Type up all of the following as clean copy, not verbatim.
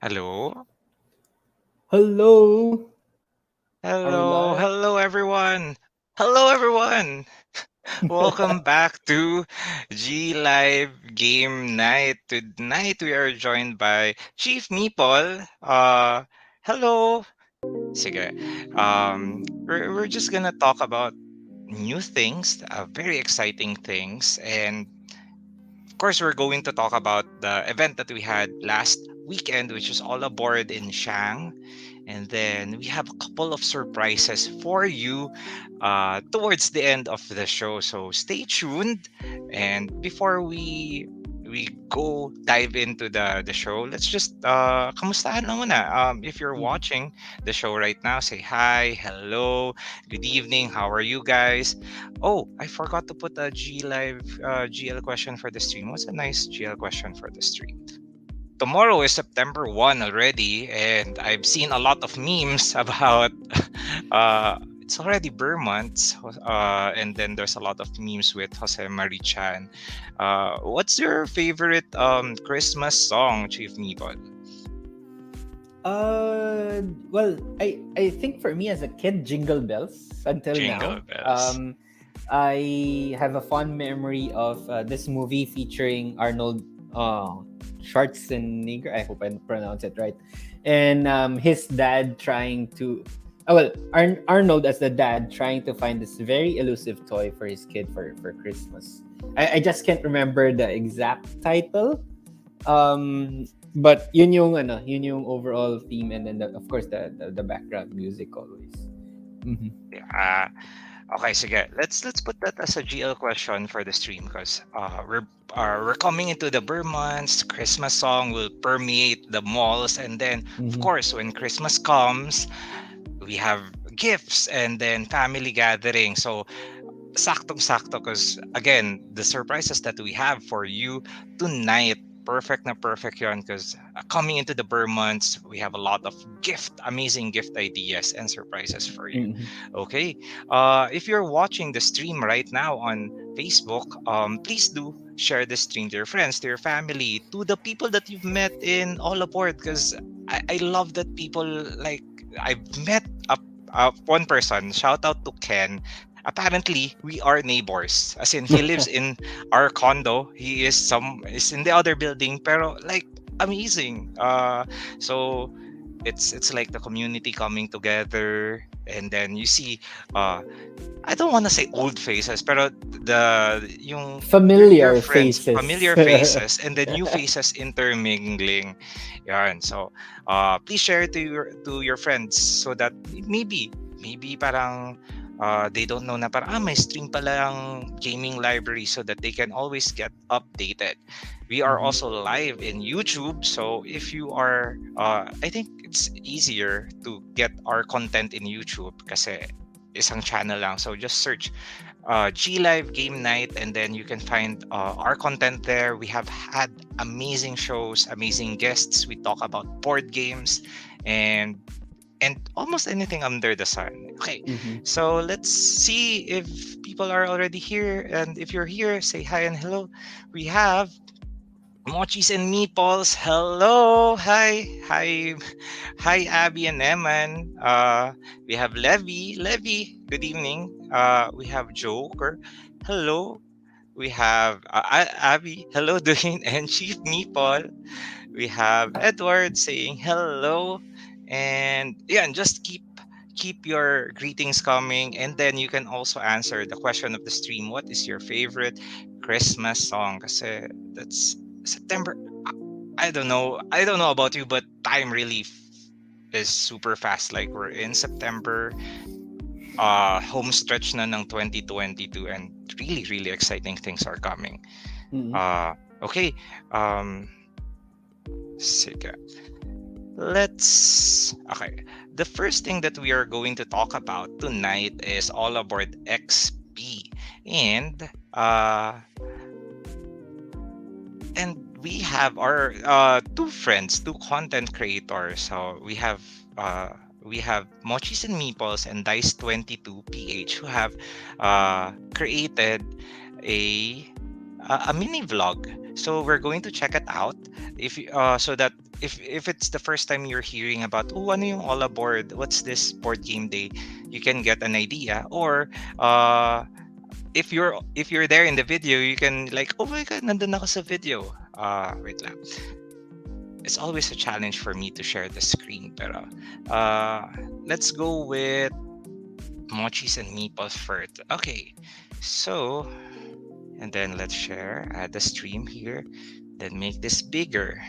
Hello? Hello. Are we Hello, live? hello everyone. Hello everyone. Welcome back to G Live Game Night. Tonight we are joined by Chief Meeple. Hello. Sige. We're just gonna talk about new things, very exciting things, and of course, we're going to talk about the event that we had last weekend, which is All Aboard in Shang. And then we have a couple of surprises for you towards the end of the show. So stay tuned. And before we go dive into the show, let's just kamustahan lang muna. If you're Mhm. watching the show right now, say hi, hello, good evening, how are you guys? Oh, I forgot to put a G Live GL question for the stream. What's a nice GL question for the stream? Tomorrow is September 1 already, and I've seen a lot of memes about it's already Burr months, and then there's a lot of memes with Jose Marichan. What's your favorite Christmas song, Chief Meeple? Well, I think for me as a kid, Jingle Bells until Jingle now. Bells. I have a fond memory of this movie featuring Arnold Schwarzenegger. I hope I pronounce it right. And his dad trying to, Arnold as the dad trying to find this very elusive toy for his kid for Christmas. I just can't remember the exact title. But yun yung overall theme, and then of course the background music always. Mm-hmm. Yeah. Okay, sige. Let's put that as a GL question for the stream because we're coming into the Burr months. Christmas song will permeate the malls, and then of Mm-hmm. course when Christmas comes, we have gifts and then family gathering. So saktong-sakto because again, the surprises that we have for you tonight, perfect na perfect yun because coming into the Burr months, we have a lot of amazing gift ideas and surprises for you. Mm-hmm. Okay, if you're watching the stream right now on Facebook, please do share the stream to your friends, to your family, to the people that you've met in All Aboard because I love that people like I've met one person. Shout out to Ken. Apparently, we are neighbors. As in, he lives in our condo. He is in the other building. Pero like amazing. So it's like the community coming together, and then you see uh I don't want to say old faces, pero your Familiar friends, faces. familiar faces, and the new faces intermingling. Yan. So, please share it to your friends so that maybe parang they don't know na parang may stream pala ang gaming library so that they can always get updated. We are Mm-hmm. also live in YouTube, so if you are, I think it's easier to get our content in YouTube kasi isang channel lang. So just search G Live Game Night, and then you can find our content there. We have had amazing shows, amazing guests. We talk about board games and almost anything under the sun. Okay, Mm-hmm. so let's see if people are already here, and if you're here, say hi and hello. We have Mochis and Meatballs. Hello, hi, hi, Abby and Eman. We have Levy. Good evening. We have Joker. Hello. We have Abby. Hello, Dwayne and Chief Meatball. We have Edward saying hello, and yeah, and just keep your greetings coming, and then you can also answer the question of the stream. What is your favorite Christmas song? Kasi that's September. I don't know about you, but time really is super fast. Like we're in September, home stretch na ng 2022, and really exciting things are coming. Mm-hmm. Okay. Um, sige. Okay. The first thing that we are going to talk about tonight is All Aboard XP. And uh and we have our two friends, two content creators. So we have Mochis and Meeples and Dice 22 PH who have created a a mini vlog So we're going to check it out. If so that if it's the first time you're hearing about, oh, ano yung All Aboard, what's this board game day, you can get an idea. Or if you're there in the video, you can like, oh my god, nandun ako sa video. Wait lang. It's always a challenge for me to share the screen, pero let's go with mochis and meatballs first. Okay, so and then let's share, add the stream here, then make this bigger.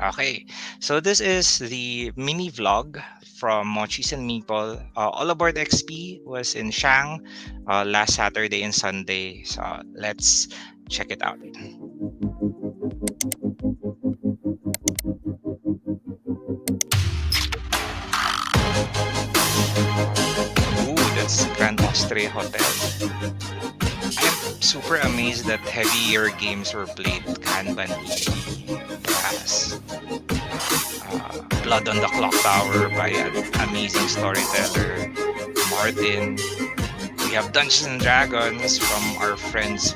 Okay, so this is the mini vlog from Mochis and Meatball. All Aboard XP was in Shang last Saturday and Sunday. So let's check it out. Ooh, that's Grand Austria Hotel. I'm super amazed that heavier games were played. Kanban, Brass, Blood on the Clock Tower by an amazing storyteller, Martin. We have Dungeons and Dragons from our friends,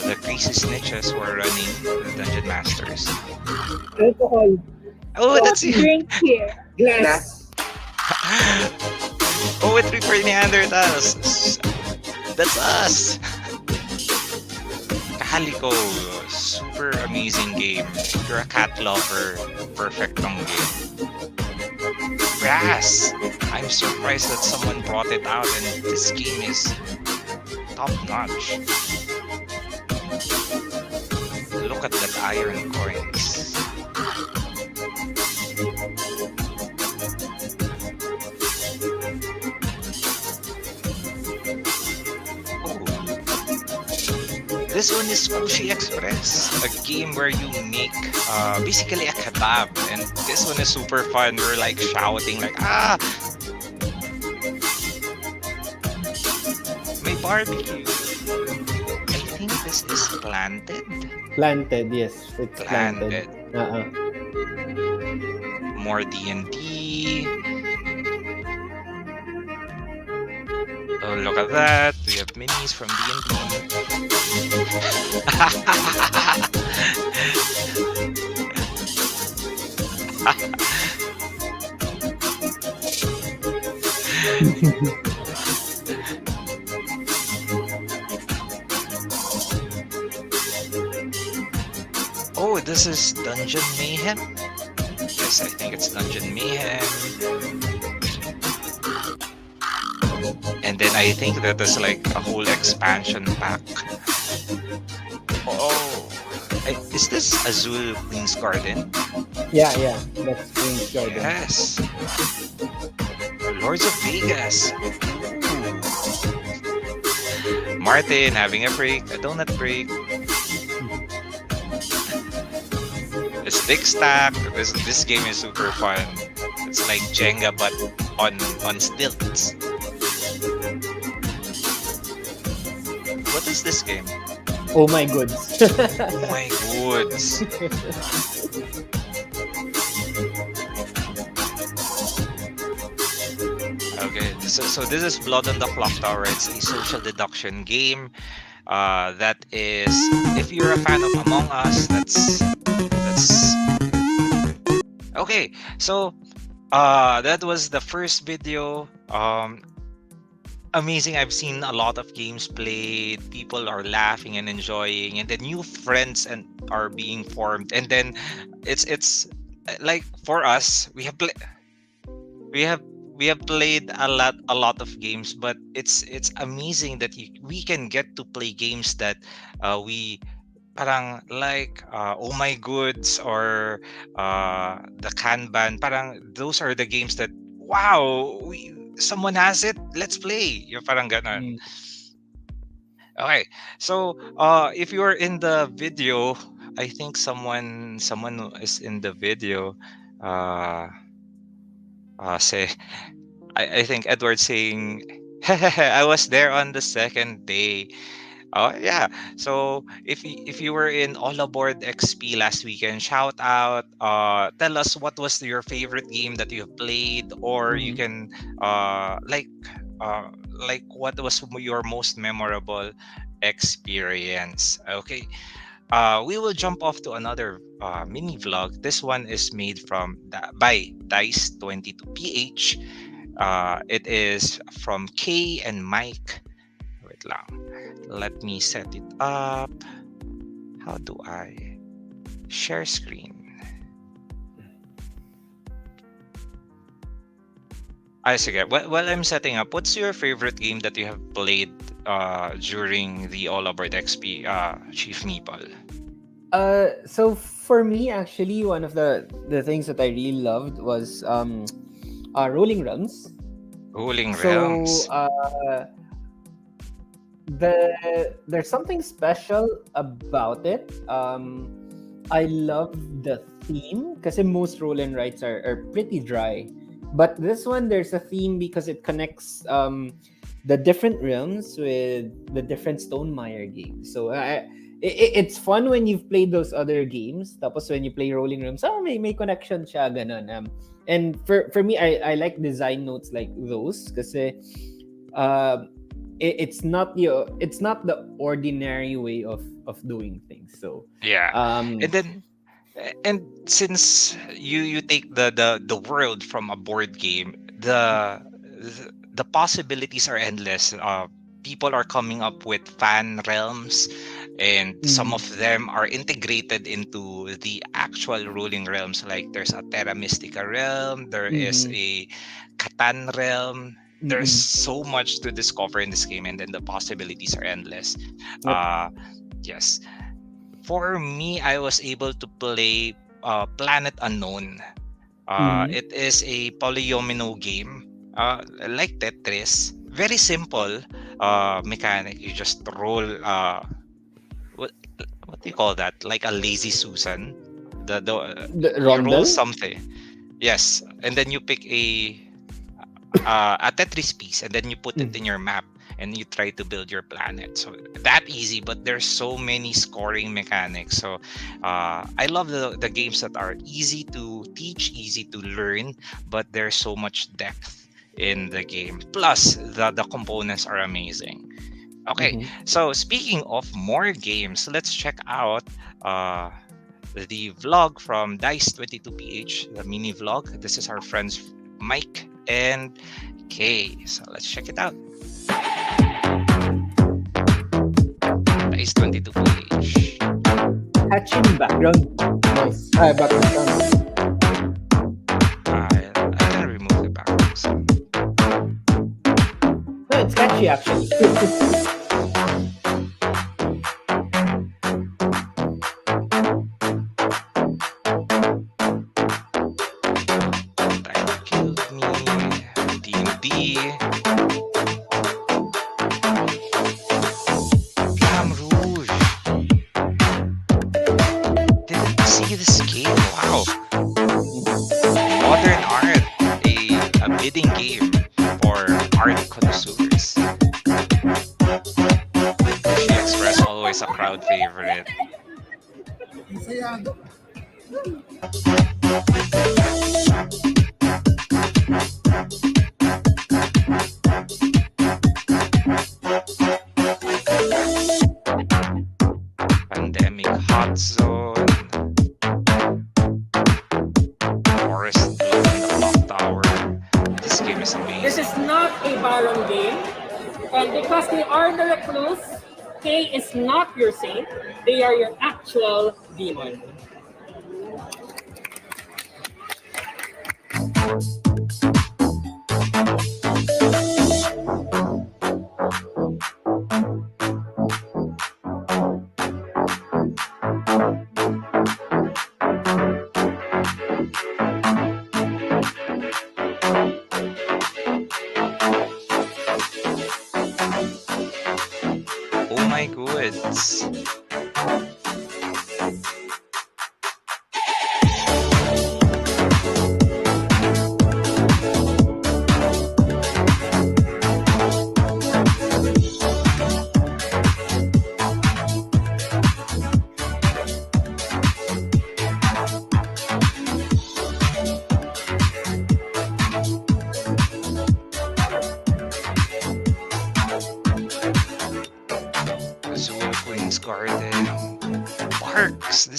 the Crazy Snitches, who are running the Dungeon Masters. Alcohol. Oh, that's you. Drink here. Glass. Oh, it's for Neanderthals. That's us. Calico, super amazing game. If you're a cat lover, perfect tong game. Brass, I'm surprised that someone brought it out and this game is top notch. Look at that iron coins. This one is Sushi Express, a game where you make basically a kebab, and this one is super fun. We're like shouting like, ah, may barbecue. I think this is planted. Planted, yes. It's planted. More D&D. Oh, look at that. We have minis from D&D. Oh, this is Dungeon Mayhem? Yes, I think it's Dungeon Mayhem. And then I think that is like a whole expansion pack. Oh, is this Azul Queen's Garden? Yeah, that's Queen's Garden. Yes. Lords of Vegas. Ooh. Martin having a break, a donut break. A stick stack. This game is super fun. It's like Jenga but on stilts. What is this game? Oh my goods. Oh my goods. Okay, so this is Blood on the Clock Tower. It's a social deduction game. That is, if you're a fan of Among Us, that's okay. So that was the first video. Amazing. I've seen a lot of games played. People are laughing and enjoying, and then new friends and are being formed. And then it's like for us, we have played a lot of games, but it's amazing that we can get to play games that we parang like Oh My Goods or the Kanban. Parang those are the games that wow, someone has it, let's play. Yung parang ganon. Okay, so if you're in the video, I think someone is in the video. Say, I think Edward saying, I was there on the second day. Oh yeah. So if you were in All Aboard XP last weekend, shout out. Tell us what was your favorite game that you have played, or you can like what was your most memorable experience. Okay. we will jump off to another mini vlog. This one is made by Dice 22PH. It is from Kay and Mike. Wait lang. Let me set it up. How do I share screen? Sige. While I'm setting up, what's your favorite game that you have played during the All Aboard XP, Chief Meeple? So for me, actually, one of the things that I really loved was Rolling Realms. Rolling So Realms. there's something special about it. I love the theme because most roll and writes are pretty dry, but this one there's a theme because it connects the different realms with the different Stonemaier games. So it's fun when you've played those other games. Tapos when you play Rolling Realms, may connection siya, ganun. And for me, I like design notes like those kasi it's not the ordinary way of doing things. So Yeah. And since you take the world from a board game, the possibilities are endless. People are coming up with fan realms, and some of them are integrated into the actual ruling realms. Like there's a Terra Mystica realm, there is a Catan realm. There's so much to discover in this game, and then the possibilities are endless. Yep. Yes. For me, I was able to play Planet Unknown. It is a polyomino game, like Tetris. Very simple mechanic. You just roll. What do you call that? Like a lazy Susan. The The you roll Rondel? something. Yes, and then you pick a Tetris piece, and then you put it in your map, and you try to build your planet. So that easy, but there's so many scoring mechanics. So I love the games that are easy to teach, easy to learn, but there's so much depth in the game. Plus the components are amazing. Okay, so speaking of more games, let's check out the vlog from Dice22PH, the mini vlog. This is our friends Mike and Kay. So let's check it out. Dice22PH. Catching background noise. Background sound. I can remove the background sound. No, it's catchy actually. Time killed me. D&D. Flamme Rouge. Didn't see this game. Wow. Modern art. A bidding game for art connoisseurs. She Express, always a crowd favorite. Pandemic Hot Zone. Forest Blue and the Clock Tower. This game is This amazing. is not a Baron game. And because they are the recluse, K is not your saint. They are your actual demon. Oh my goods.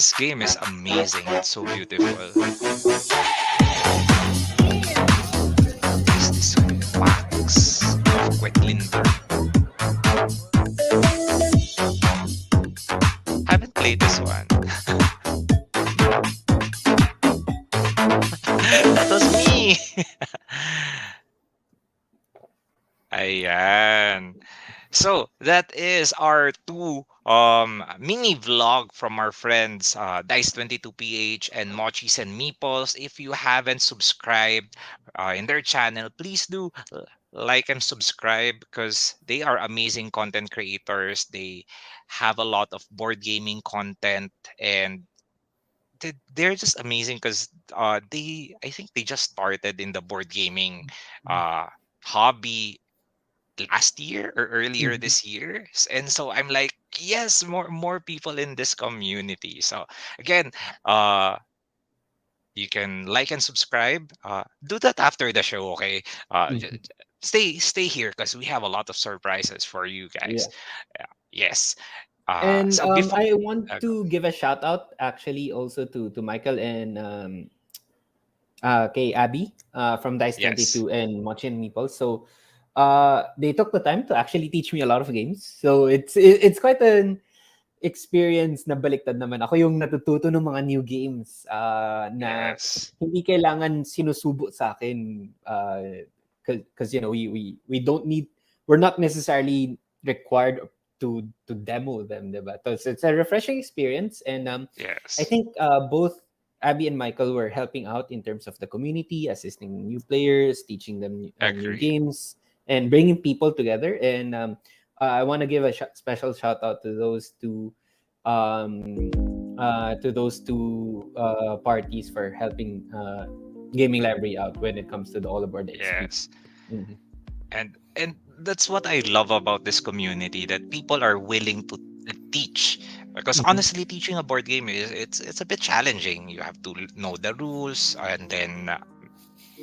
This game is amazing. It's so beautiful. Is this Max of Quedlinburg? Haven't played this one. That was me. Ayan. So that is our two mini vlog from our friends Dice22PH and Mochis and Meeples. If you haven't subscribed in their channel, please do like and subscribe because they are amazing content creators. They have a lot of board gaming content and they're just amazing because I think they just started in the board gaming uh hobby last year or earlier Mhm. this year. And so I'm like, yes, more people in this community. So again, uh you can like and subscribe. Do that after the show, okay? Mhm. Stay here because we have a lot of surprises for you guys. Yeah. Yes. And So before I want go. to give a shout out actually also to Michael and kay Abby from Dice Yes. 22 and Mochi and Meeple. So they took the time to actually teach me a lot of games. So it's quite an experience na baliktad naman. Ako yung natututo ng mga new games na Yes. hindi kailangan sinusubo sa akin because you know we don't need, we're not necessarily required to demo them, diba? So it's a refreshing experience, and I Yes. think both Abby and Michael were helping out in terms of the community, assisting new players, teaching them new Agree. games, and bringing people together. And I want to give a special shout out to those two parties for helping gaming library out when it comes to the All Aboard XP. Yes. Mhm. And that's what I love about this community, that people are willing to teach, because Mhm. honestly teaching a board game is it's a bit challenging. You have to know the rules and then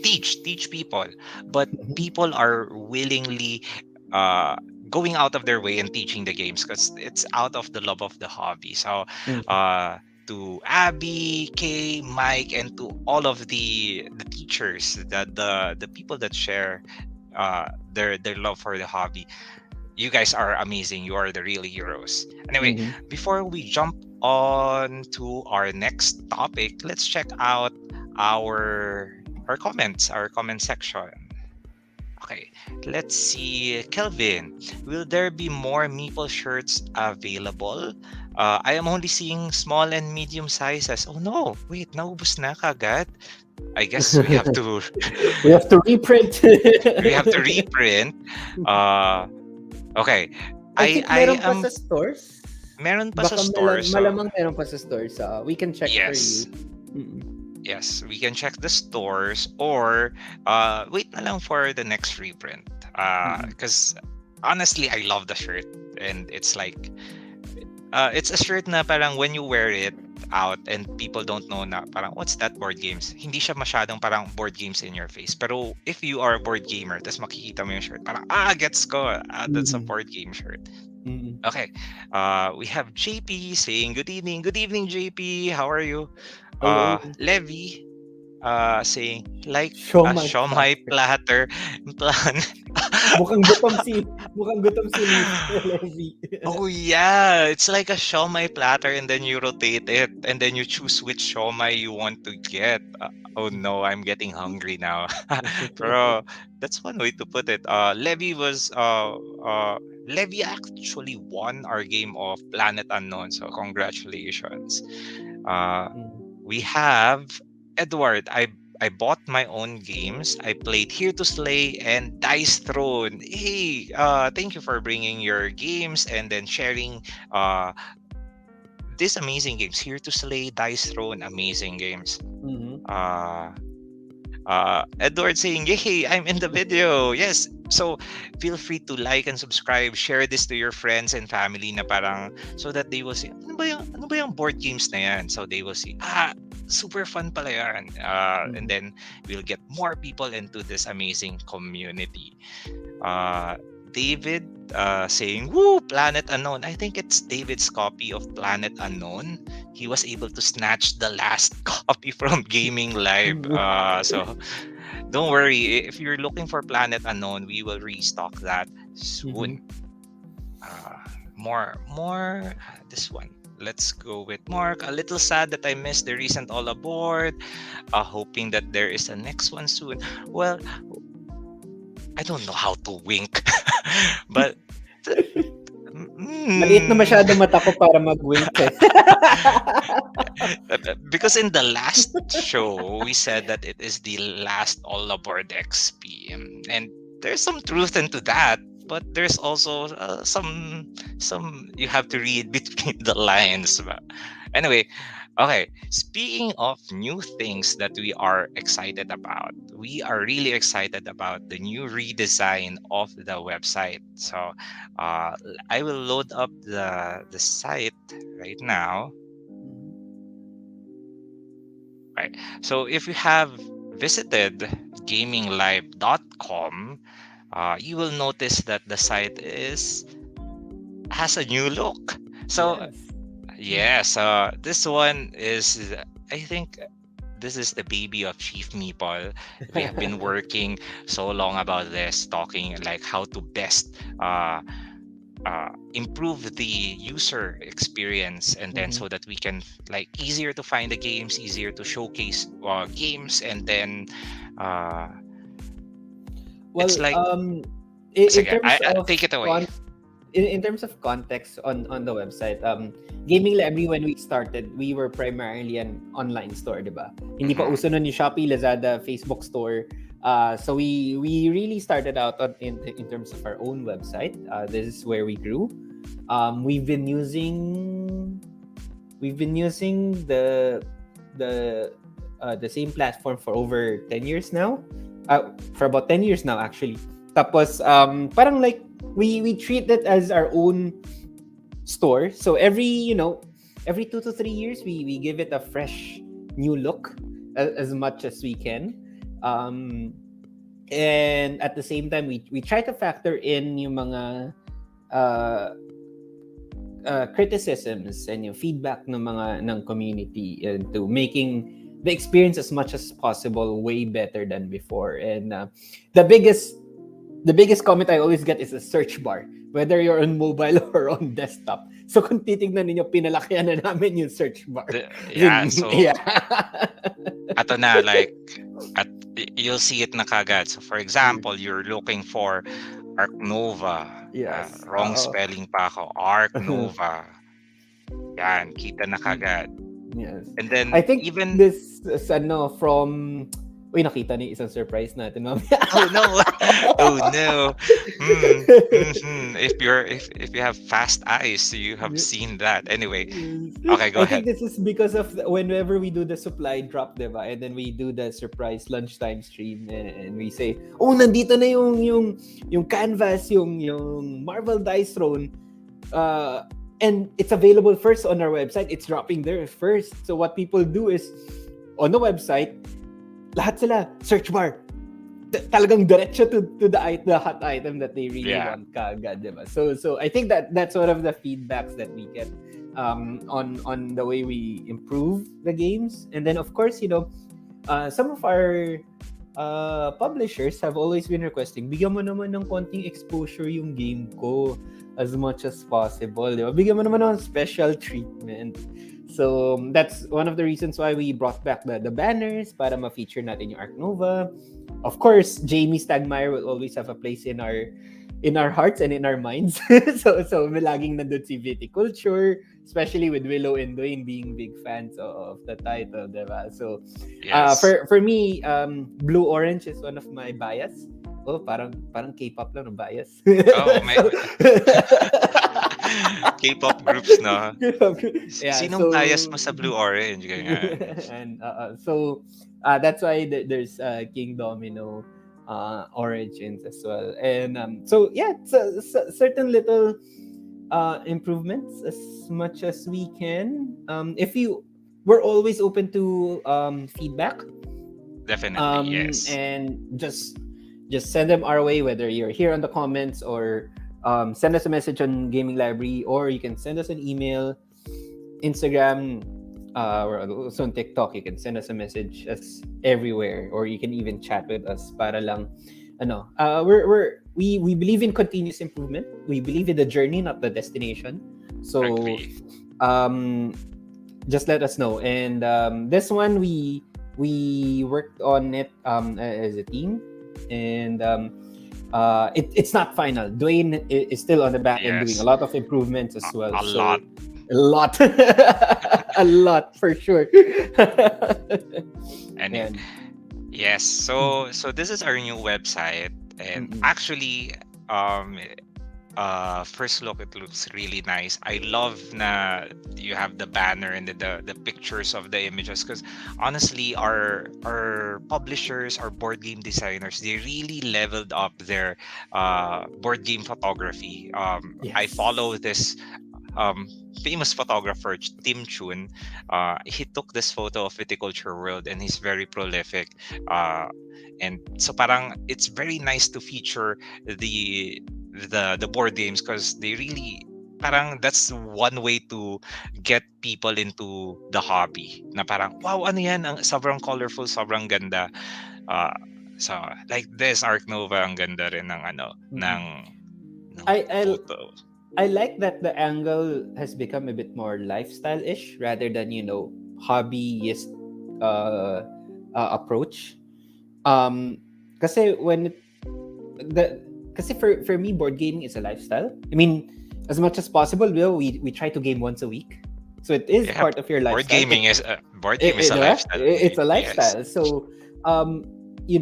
teach people, but Mhm. people are willingly uh going out of their way and teaching the games because it's out of the love of the hobby. So Mhm. uh to Abby, Kay, Mike, and to all of the teachers, the people that share their love for the hobby, you guys are amazing. You are the real heroes. Anyway, Mhm. before we jump on to our next topic, let's check out our our comments, our comment section. Okay, let's see. Kelvin, will there be more Meeple shirts available? I am only seeing small and medium sizes. Oh no, wait, naubos na kagad. I guess we have to We have to reprint. we have to reprint. Uh, okay, I think I meron pa am sa stores. meron pa sa Baka store. So malamang meron pa sa stores. We can check for you. yes, Mm-mm. yes, we can check the stores or wait na lang for the next reprint. Mm-mm. Because honestly, I love the shirt, and it's like it's a shirt na parang when you wear it out and people don't know na parang what's that board games. Hindi siya masyadong parang board games in your face. Pero if you are a board gamer, tas makikita mo yung shirt, parang gets ko. That's a Mm-mm. board game shirt. Mm-mm. Okay. We have JP saying good evening. Good evening, JP. How are you? Hello. Levi saying like Show a my shawmai platter. platter plan. Mukhang gutom si Mr. Levy. Oh yeah, it's like a shawmai platter, and then you rotate it, and then you choose which shawmai you want to get. Oh no, I'm getting hungry now. Bro, that's one way to put it. Levi actually won our game of Planet Unknown, so congratulations. Uh, we have Edward. I bought my own games. I played Here to Slay and Dice Throne. Hey, thank you for bringing your games and then sharing these amazing games. Here to Slay, Dice Throne, amazing games. Mhm. Uh, Edward saying, "Yay, I'm in the video." Yes. So feel free to like and subscribe. Share this to your friends and family na parang so that they will see, ano ba yung board games na yan? So they will see, super fun pala yan. And then we'll get more people into this amazing community. David saying, "Woo, Planet Unknown." I think it's David's copy of Planet Unknown. He was able to snatch the last copy from Gaming Live. So don't worry. If you're looking for Planet Unknown, we will restock that soon. Uh, more. This one. Let's go with Mark. A little sad that I missed the recent All Aboard. Hoping that there is a next one soon. Well, I don't know how to wink, but Maliit na masyado mata ko para mag-wink eh. because in the last show we said that it is the last All Aboard XP, and there's some truth into that, but there's also some you have to read between the lines. But anyway, okay, speaking of new things that we are excited about, we are really excited about the new redesign of the website. So I will load up the site right now. Right. So if you have visited gaminglive.com, you will notice that the site has a new look. So yes, this one is, I think this is the baby of Chief Meeple. We have been working so long about this, talking like how to best improve the user experience, and then so that we can like easier to find the games, easier to showcase games, and then it's like take it away. In terms of context on the website, Gaming Library, when we started, we were primarily an online store, diba? Hindi pa uso nun yung Shopee, Lazada, Facebook store. So we really started out in terms of our own website. This is where we grew. We've been using the same platform for over 10 years now. For about 10 years now, actually. Tapos parang like we treat it as our own store. So every 2 to 3 years we give it a fresh new look as much as we can. And at the same time we try to factor in yung mga criticisms and yung feedback ng community into making the experience as much as possible way better than before. And the biggest comment I always get is the search bar, whether you're on mobile or on desktop. So kung titignan ninyo, pinalakihan na namin yung search bar. Ato na, like you'll see it na kagad. So for example, you're looking for Arc Nova. Yes. Wrong spelling pa ako. Arc Nova. Yan, kita na kagad. Yes. And then I think even this is from Uy, nakita niyo isang surprise natin, ma'am. Oh no. Oh no. If you have fast eyes, you have seen that. Anyway. Okay, go ahead. I think this is because of whenever we do the supply drop, diba? And then we do the surprise lunchtime stream and we say, "Oh, nandito na yung canvas, yung Marvel Dice Throne." And it's available first on our website. It's dropping there first. So what people do is on the website, lahat sila search bar, talagang diretso to the hot item that they really want kaagad, diba? So I think that's one of the feedbacks that we get on the way we improve the games. And then of course, some of our publishers have always been requesting, bigyan mo naman ng konting exposure yung game ko as much as possible, diba? Bigyan mo naman ng special treatment. So that's one of the reasons why we brought back the banners para ma-feature natin yung Arc Nova. Of course, Jamie Stagmeyer will always have a place in our hearts and in our minds. so may laging nandun si Viticulture, especially with Willow and Dwayne being big fans of the title, diba? So for me, Blue Orange is one of my bias. Oh, parang K-pop lang, no, bias. Oh, man. K-pop groups, no? Sinong bias mo sa Blue Orange? And so that's why there's King Domino origins as well. And so certain little improvements as much as we can. We're always open to feedback. Definitely, yes. And just just send them our way, whether you're here on the comments or send us a message on Gaming Library, or you can send us an email, Instagram, or also on TikTok. You can send us a message as everywhere, or you can even chat with us. Para lang, we believe in continuous improvement. We believe in the journey, not the destination. So, Agree. just let us know. And this one we worked on it as a team, and it's not final. Dwayne is still on the back end doing a Yes. lot of improvements as well. A So lot. a lot, a lot for sure. And And yes, so this is our new website, and Mm-mm. actually, first look, it looks really nice. I love na you have the banner and the pictures of the images, because honestly, our publishers, our board game designers, they really leveled up their board game photography. I yes. follow this famous photographer, Tim Chun. He took this photo of Viticulture World, and he's very prolific. And so parang it's very nice to feature the board games, because they really parang that's one way to get people into the hobby. Na parang wow, ano yan, ang sobrang colorful, sobrang ganda. Uh, so like this Arc Nova, ang ganda rin ng Mm-mm. ng I photo. I like that the angle has become a bit more lifestyle-ish rather than hobbyist approach. Kasi when kasi for me, board gaming is a lifestyle. I mean, as much as possible, we try to game once a week, so it is Yeah, part of your lifestyle. board game is a Diba? lifestyle. It's a Yes. lifestyle. So we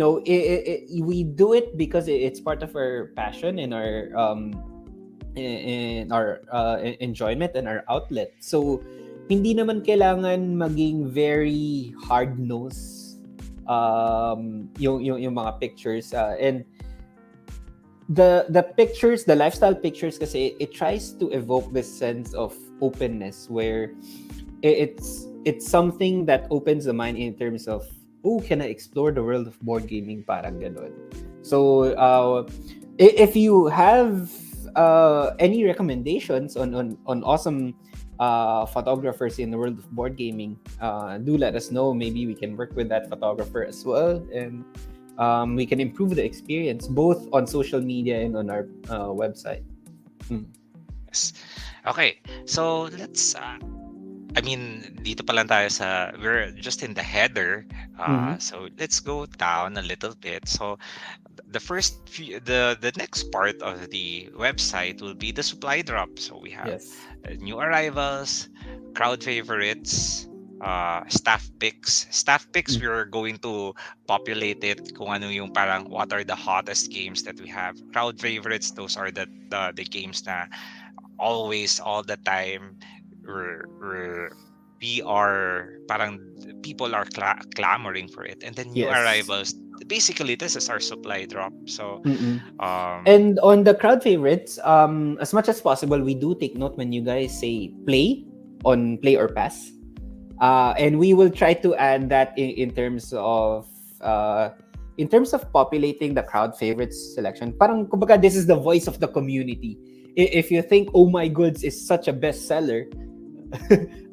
do it because it's part of our passion and our in our enjoyment and our outlet. So hindi naman kailangan maging very hard-nosed yung mga pictures, and the pictures, the lifestyle pictures, kasi it tries to evoke this sense of openness where it's something that opens the mind in terms of, oh, can I explore the world of board gaming, parang ganun. So if you have any recommendations on awesome photographers in the world of board gaming, do let us know. Maybe we can work with that photographer as well, and we can improve the experience both on social media and on our website. Yes. Okay, so let's I mean, dito pa lang tayo we're just in the header. So let's go down a little bit. So the first the next part of the website will be the supply drop. So we have Yes. new arrivals, crowd favorites, staff picks. Staff picks, we're going to populate it kung ano yung parang what are the hottest games that we have. Crowd favorites, those are the games na always, all the time, we are parang people are clamoring for it. And then new Yes. arrivals, basically this is our supply drop. So and on the crowd favorites, as much as possible, we do take note when you guys say play on play or pass, and we will try to add that in terms of populating the crowd favorites selection. Parang kumbaga, this is the voice of the community. If you think Oh My Goods is such a bestseller,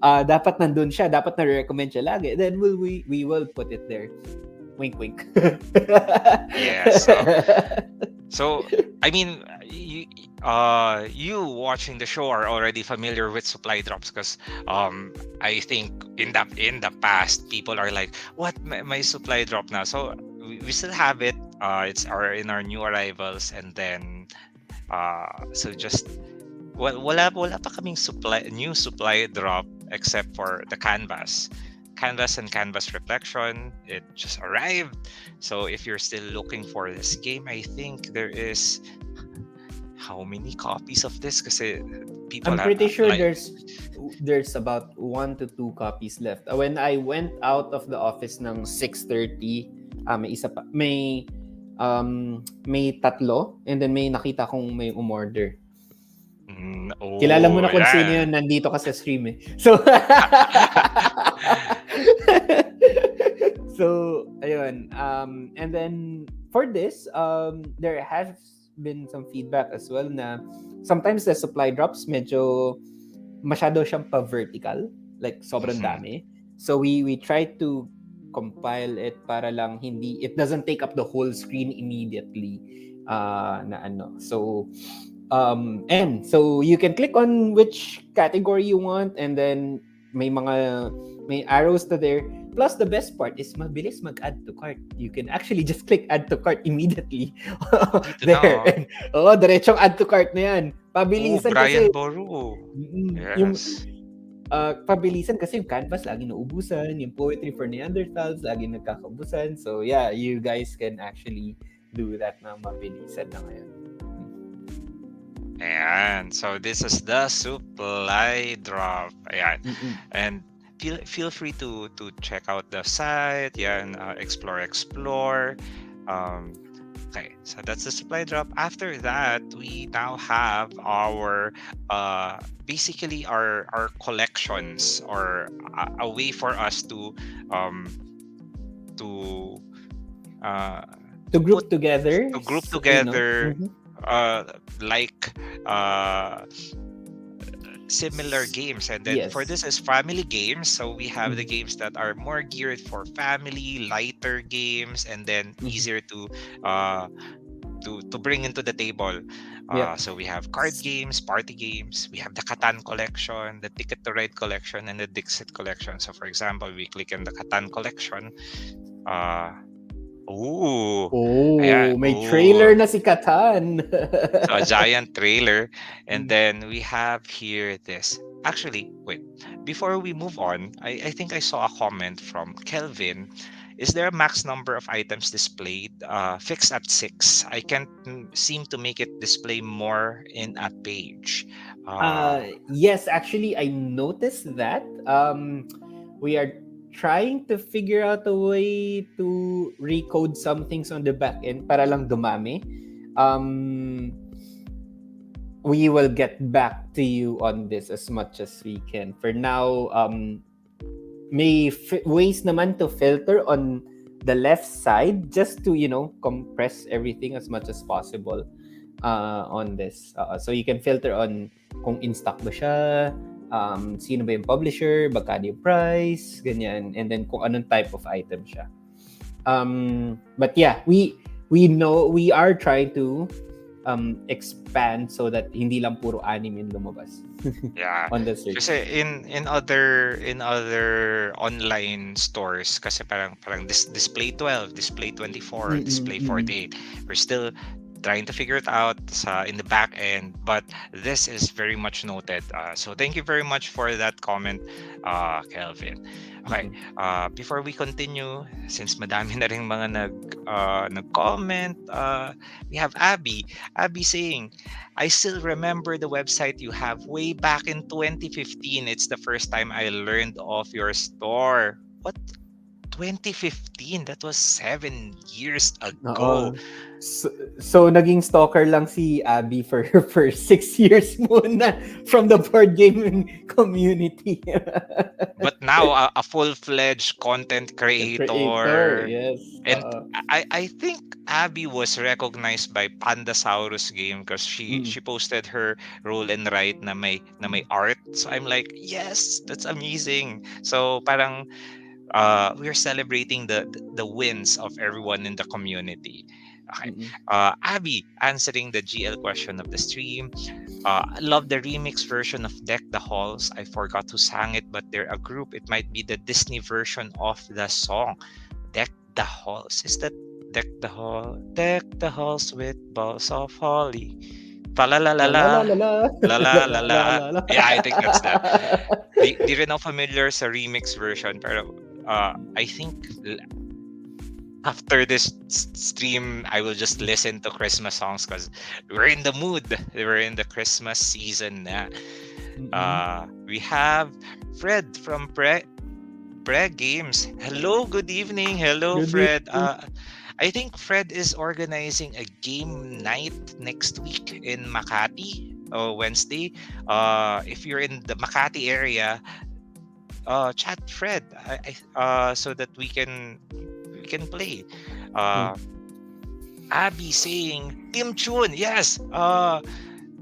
dapat nandun siya, dapat na-recommend siya lagi, then we will put it there. Wink, wink. Yeah. So I mean, you watching the show are already familiar with supply drops, because I think in the past people are like, what, my supply drop now? So we still have it. It's in our new arrivals, and then so just wala pa kaming new supply drop except for the canvas and canvas reflection. It just arrived. So if you're still looking for this game, I think there is how many copies of this, kasi people I'm pretty sure there's about 1 to 2 copies left. When I went out of the office ng 6:30, may isa pa, may tatlo, and then may nakita kong may umorder. Kilala mo na kung sino yun, nandito ka sa stream eh. So ayun. And then for this, there has been some feedback as well na sometimes the supply drops medyo masyado siyang pa-vertical, like sobrang Mhm. dami. So we try to compile it para lang hindi it doesn't take up the whole screen immediately. Na ano. So and so you can click on which category you want, and then may arrows to there. Plus the best part is mabilis mag-add to cart. You can actually just click add to cart immediately Dito na, there. oh. And, diretsong add to cart na yan. Oh, Pabilisan Brian kasi Boru. yung Yes. pabilisan kasi yung canvas lagi nauubusan, yung poetry for Neanderthals lagi nagkakaubusan. So yeah, you guys can actually do that na mabilisan na ngayon. Ayan. So this is the supply drop. Ayan. And feel free to check out the site. Yan, explore. Okay, so that's the supply drop. After that, we now have our basically our collections, or a way for us to group together. to group So, together like similar games. And then for this is family games, so we have the games that are more geared for family, lighter games, and then easier to bring into the table. So we have card games, party games, we have the Catan collection, the Ticket to Ride collection, and the Dixit collection. So for example, we click on the Catan collection. May trailer na si Catan. So a giant trailer. And then we have here this. Actually, wait. Before we move on, I think I saw a comment from Kelvin. Is there a max number of items displayed? Fixed at 6. I can't seem to make it display more in a page. Yes, actually, I noticed that. We are trying to figure out a way to recode some things on the back end para lang dumami. We will get back to you on this as much as we can. For now, may ways naman to filter on the left side just to, compress everything as much as possible on this. So you can filter on kung in stock ba siya, sino ba yung publisher, magkano yung price, ganyan, and then kung anong type of item siya. But yeah, we know we are trying to expand so that hindi lang puro anime yung lumabas. Yeah. On the search. Kasi in other online stores, kasi parang display 12, display 24, display 48. We're still trying to figure it out in the back end, but this is very much noted. So thank you very much for that comment, Kelvin. Okay, before we continue, since madami na rin mga nag-comment, we have Abby saying, I still remember the website you have way back in 2015. It's the first time I learned of your store. What? 2015? That was 7 years ago. So naging stalker lang si Abby for 6 years muna from the board gaming community. But now a full-fledged content creator. Yes. And I think Abby was recognized by Pandasaurus game because she posted her roll and write na may art. So I'm like, yes, that's amazing. So parang we're celebrating the wins of everyone in the community. Okay. Abby answering the GL question of the stream. I love the remix version of Deck the Halls. I forgot who sang it, but they're a group. It might be the Disney version of the song Deck the Halls. Is that Deck the Hall? Deck the halls with balls of holly. La la la la la la la. Yeah, I think that's that. Di rin ako familiar sa remix version, pero I think after this stream, I will just listen to Christmas songs because we're in the mood. We're in the Christmas season na. We have Fred from Pre Games. Hello, good evening. Hello, good Fred. I think Fred is organizing a game night next week in Makati, Wednesday. If you're in the Makati area, chat Fred so that we can we can play. Uh, Abby saying Team Chun, yes.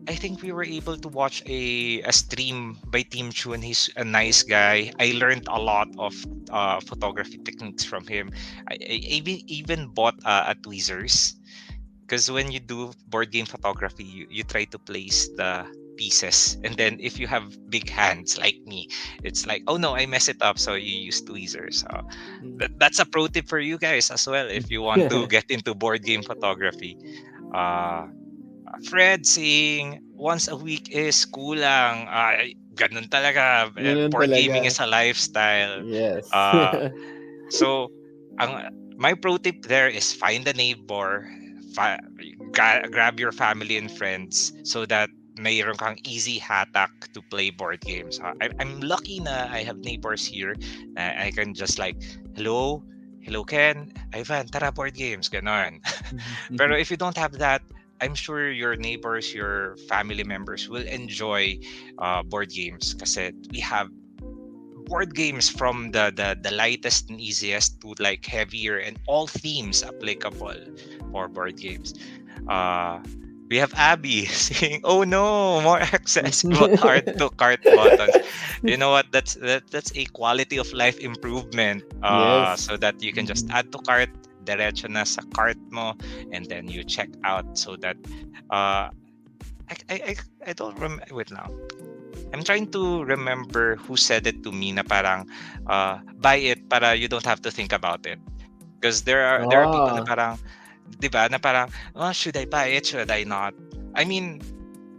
I think we were able to watch a stream by Team Chun. He's a nice guy. I learned a lot of photography techniques from him. I even bought a tweezers, because when you do board game photography, you try to place the pieces, and then if you have big hands like me, it's like, oh no, I mess it up, so you use tweezers. So that's a pro tip for you guys as well if you want to get into board game photography. uh Fred saying once a week is kulang. Ganun talaga. Ganun Board gaming talaga. is a lifestyle. Yes. So, my pro tip there is find a neighbor, grab your family and friends so that mayroon kang easy hatak to play board games. I'm lucky na I have neighbors here. I can just like, hello, Ken, Ivan, tara board games, ganon. Pero if you don't have that, I'm sure your neighbors, your family members will enjoy board games kasi we have board games from the lightest and easiest to like heavier and all themes applicable for board games. We have Abby saying, "Oh no, more accessible cart to cart buttons." You know what? That's a quality of life improvement. Yes. So that you can just add to cart, diretso na sa cart mo, and then you check out so that I don't remember. Wait now. I'm trying to remember who said it to me na parang buy it para you don't have to think about it. Because there are people na parang, di ba, na parang, oh, should I buy it? Should I not? I mean,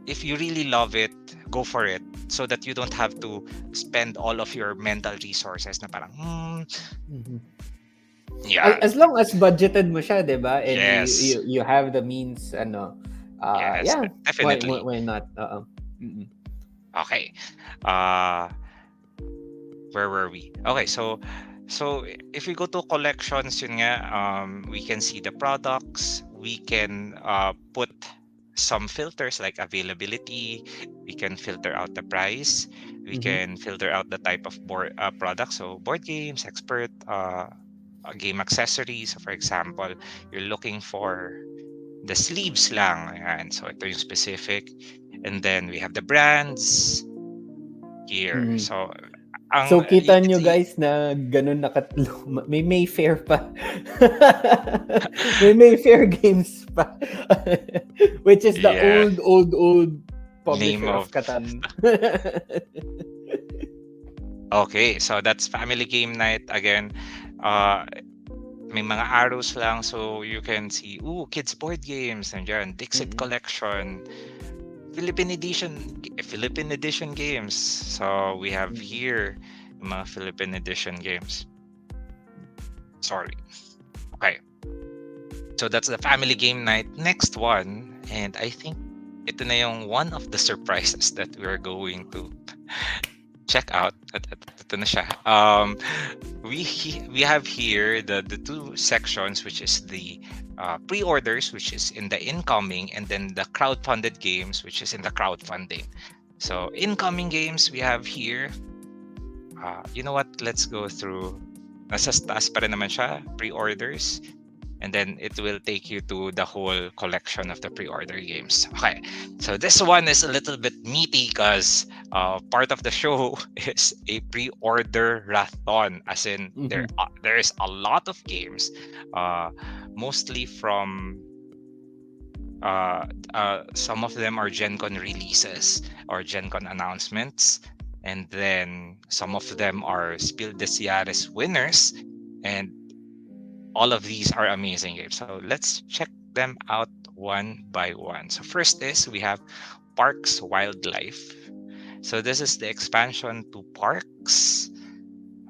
if you really love it, go for it so that you don't have to spend all of your mental resources na parang, yeah. As long as budgeted mo siya, 'di ba? And Yes. you have the means, Yes, yeah. definitely. Why not? Okay. Where were we? Okay, so if we go to collections, yun nga, we can see the products. We can put some filters like availability. We can filter out the price. We can filter out the type of product. So board games, expert, game accessories. So for example, you're looking for the sleeves lang. Ayan. So ito yung specific. And then we have the brands here. So kita nyo guys na ganun nakatluma. May Mayfair pa. May Mayfair games pa. Which is the old publisher of Catan. Okay, so that's family game night again. May mga arrows lang, so you can see, kids board games, nandiyan, Dixit Collection, Philippine edition games. So we have here mga Philippine edition games. Sorry. Okay. So that's the family game night. Next one, and I think ito na yung one of the surprises that we're going to check out. Ito na siya. We have here the two sections, which is the pre-orders, which is in the incoming, and then the crowdfunded games, which is in the crowdfunding. So incoming games we have here. You know what? Let's go through. Nasa taas pa rin naman siya, pre-orders. And then it will take you to the whole collection of the pre-order games. Okay, so this one is a little bit meaty because part of the show is a pre-orderathon, as in there is a lot of games, mostly from some of them are Gen Con releases or Gen Con announcements, and then some of them are Spiel des Jahres winners, and all of these are amazing games. So let's check them out one by one. So first is we have Parks Wildlife. So this is the expansion to Parks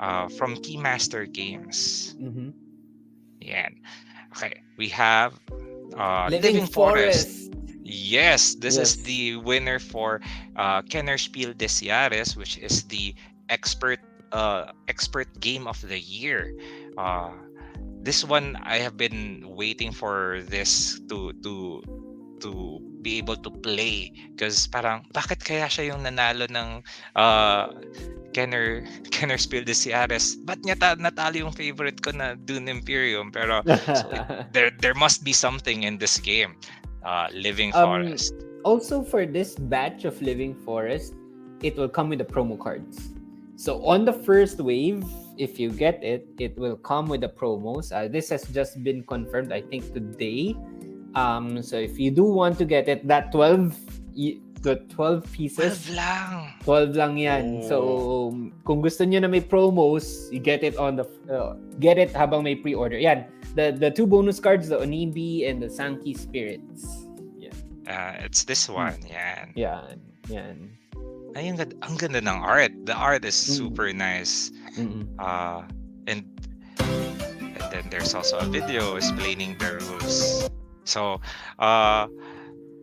from Keymaster Games. Yeah. Okay. We have Living Forest. Yes, this is the winner for Kenner Spiel des Jahres, which is the expert game of the year. This one I have been waiting for this to to be able to play, because parang bakit kaya siya yung nanalo ng uh, Kenner Spiel des Jahres? Ba't niya natalo yung favorite ko na Dune Imperium? Pero so there must be something in this game. Living um, Forest. Also, for this batch of Living Forest, it will come with the promo cards. So on the first wave, if you get it, it will come with the promos. This has just been confirmed, I think, today. So if you do want to get it, that 12 the 12 pieces, 12 lang. 12 lang yan. Oh. So kung gusto niyo na may promos, you get it on the get it habang may pre-order. Yan. The two bonus cards, the Onibi and the Sankey Spirits. Yeah. It's this one. Yan. Yan. Ay, ang ganda ng art. The art is super nice. And then there's also a video explaining the rules. So,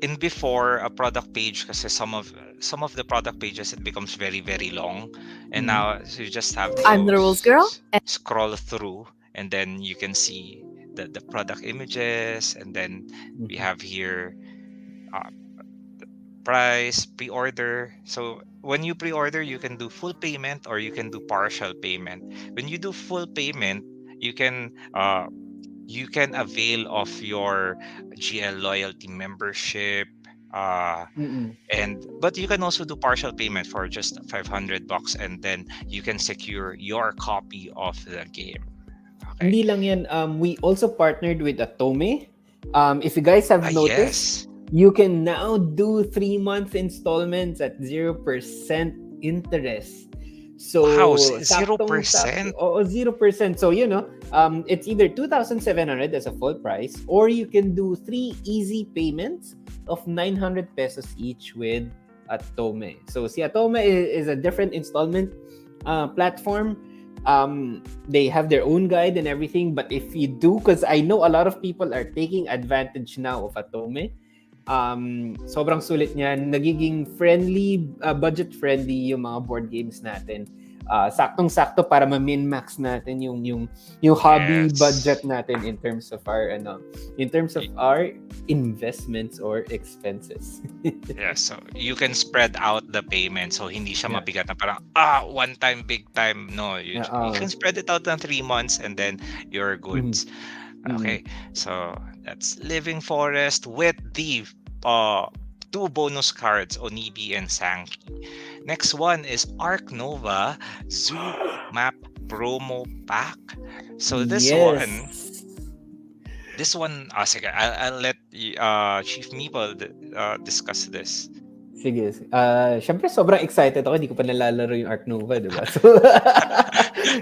in before a product page, kasi some of the product pages, it becomes very, very long. And now so you just have to I'm the rules girl. scroll through, and then you can see the product images, and then we have here price, pre-order. So when you pre-order, you can do full payment or you can do partial payment. When you do full payment, you can avail of your GL loyalty membership, but you can also do partial payment for just $500, and then you can secure your copy of the game. Okay. Hindi lang yan, we also partnered with Atome. If you guys have noticed, you can now do 3-month installments at 0% interest. So, wow, 0%? Oo, 0%. So, it's either 2,700 as a full price, or you can do 3 easy payments of 900 pesos each with Atome. So, si Atome is a different installment platform. They have their own guide and everything, but if you do, because I know a lot of people are taking advantage now of Atome, sobrang sulit niyan, nagiging friendly, budget friendly yung mga board games natin. Saktong-sakto para ma-min-max natin yung hobby budget natin in terms of our investments or expenses. Yeah, so you can spread out the payment, so hindi siya mabigat na parang one time big time. No, you can spread it out on 3 months and then you're good. Okay, so that's Living Forest with the 2 bonus cards, Onibi and Sankey. Next one is Arc Nova Zoo Map Promo Pack. So this one, sige, I'll let Chief Meeple discuss this. Sige. Syempre sobrang excited ako, hindi ko pa nalalaro yung Arc Nova, di ba?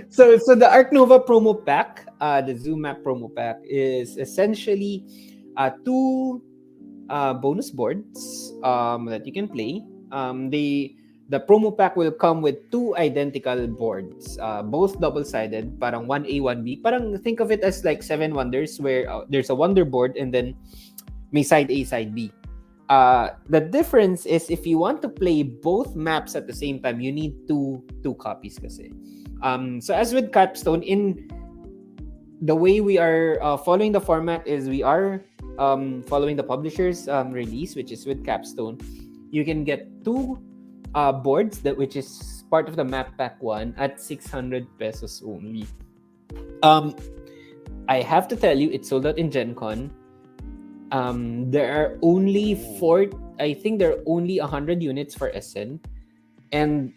So the Arc Nova promo pack, the Zoo Map promo pack, is essentially 2 bonus boards that you can play. The promo pack will come with 2 identical boards, both double-sided, parang 1A, 1B. Parang think of it as like 7 Wonders, where there's a Wonder board and then may side A, side B. The difference is if you want to play both maps at the same time, you need two copies kasi. So as with Capstone, in the way we are following the format is we are following the publisher's release, which is with Capstone. You can get 2 boards, which is part of the map pack 1 at 600 pesos only. I have to tell you, it's sold out in Gen Con. There are only 100 units for SN, and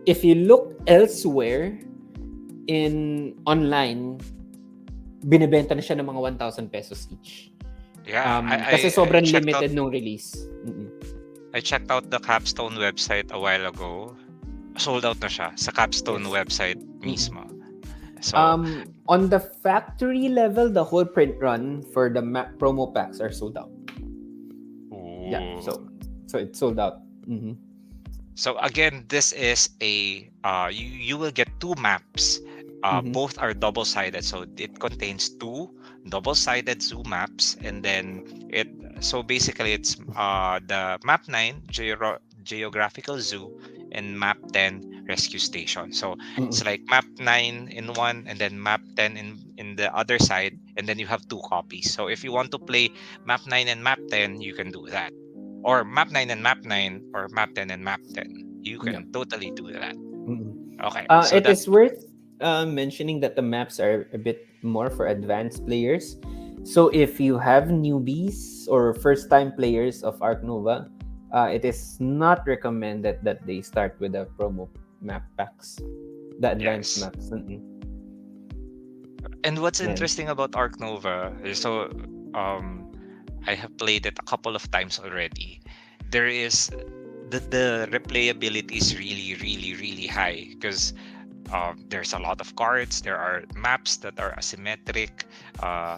if you look elsewhere in online, binibenta na siya ng mga 1,000 pesos each. Yeah, kasi sobrang limited nung release. I checked out the Capstone website a while ago. Sold out na siya sa Capstone website mismo. So, on the factory level, the whole print run for the map promo packs are sold out. Ooh. Yeah, so it's sold out. So again, this is a you will get 2 maps. Both are double-sided, so it contains 2 double-sided zoo maps, and then so basically it's the map 9 geographical zoo and map 10 rescue station. So it's like map 9 in one and then map 10 in the other side, and then you have two copies. So if you want to play map 9 and map 10, you can do that. Or map 9 and map 9, or map 10 and map 10. You Yeah. can totally do that. Mm. Okay, so It that is worth mentioning that the maps are a bit more for advanced players. So if you have newbies or first-time players of Arc Nova, it is not recommended that they start with the promo map packs, the advanced yes. maps. And what's Man. interesting about Arc Nova is, so I have played it a couple of times already. There is the replayability is really, really, really high, because there's a lot of cards. There are maps that are asymmetric, uh,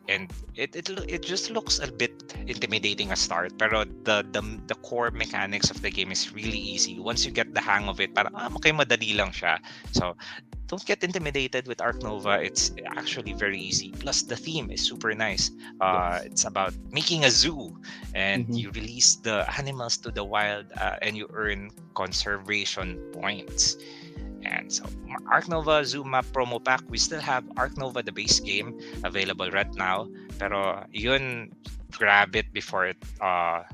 and it just looks a bit intimidating at start. Pero the core mechanics of the game is really easy. Once you get the hang of it, parang okay, madali lang siya. So don't get intimidated with Arc Nova. It's actually very easy. Plus the theme is super nice. Yes. It's about making a zoo, and Mhm. you release the animals to the wild, and you earn conservation points. And so Arc Nova Zoo Map promo pack, we still have Arc Nova the base game available right now. Pero yun, grab it before it Before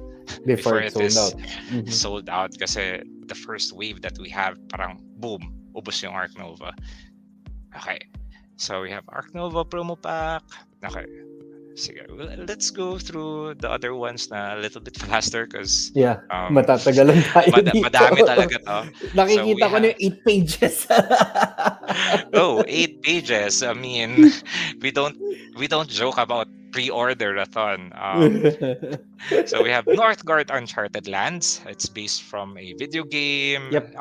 before it's it sold is out. Mhm. sold out, kasi the first wave that we have, parang boom, ubos yung Arc Nova. Okay. So we have Arc Nova promo pack. Okay. Sige, let's go through the other ones na a little bit faster, because Yeah, matatagalan tayo dito. madami talaga to. So we Nakikita ko na have yung 8 pages. 8 pages. I mean, we don't we don't joke about pre-orderathon. So we have Northgard Uncharted Lands. It's based from a video game, Yep.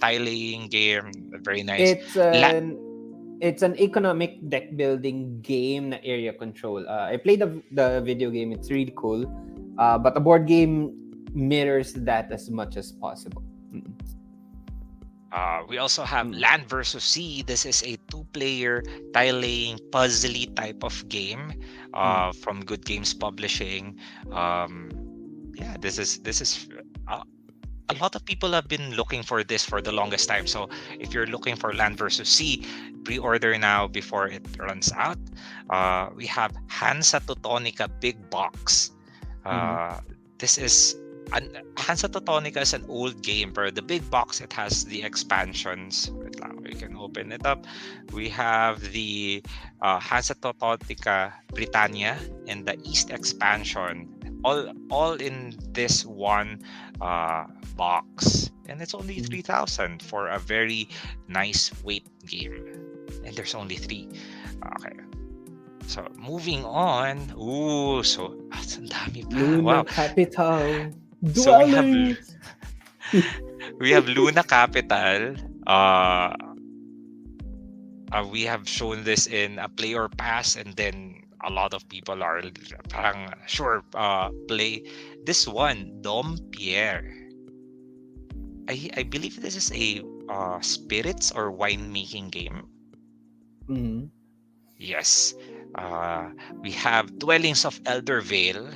tiling game. Very nice. It's La- an economic deck building game na area control. I played the video game. It's really cool. But the board game mirrors that as much as possible. we also have Land versus Sea. This is a 2-player tile-laying puzzly type of game, from Good Games Publishing. Yeah, this is a lot of people have been looking for this for the longest time. So if you're looking for Land versus Sea, pre-order now before it runs out. We have Hansa Teutonica Big Box. This is Hansa Teutonica is an old game, but the big box, it has the expansions. Wait lang, we can open it up. We have the Hansa Teutonica Britannia and the East expansion, all in this one box, and it's only 3,000 for a very nice weight game, and there's only 3. Okay. So moving on. Ooh, so ang dami pa. Luna Wow. Capital. So Duelist. we have Luna Capital. We have shown this in a player pass, and then a lot of people are parang sure play this one, Dom Pierre. I believe this is a spirits or winemaking game. Yes. We have Dwellings of Eldervale,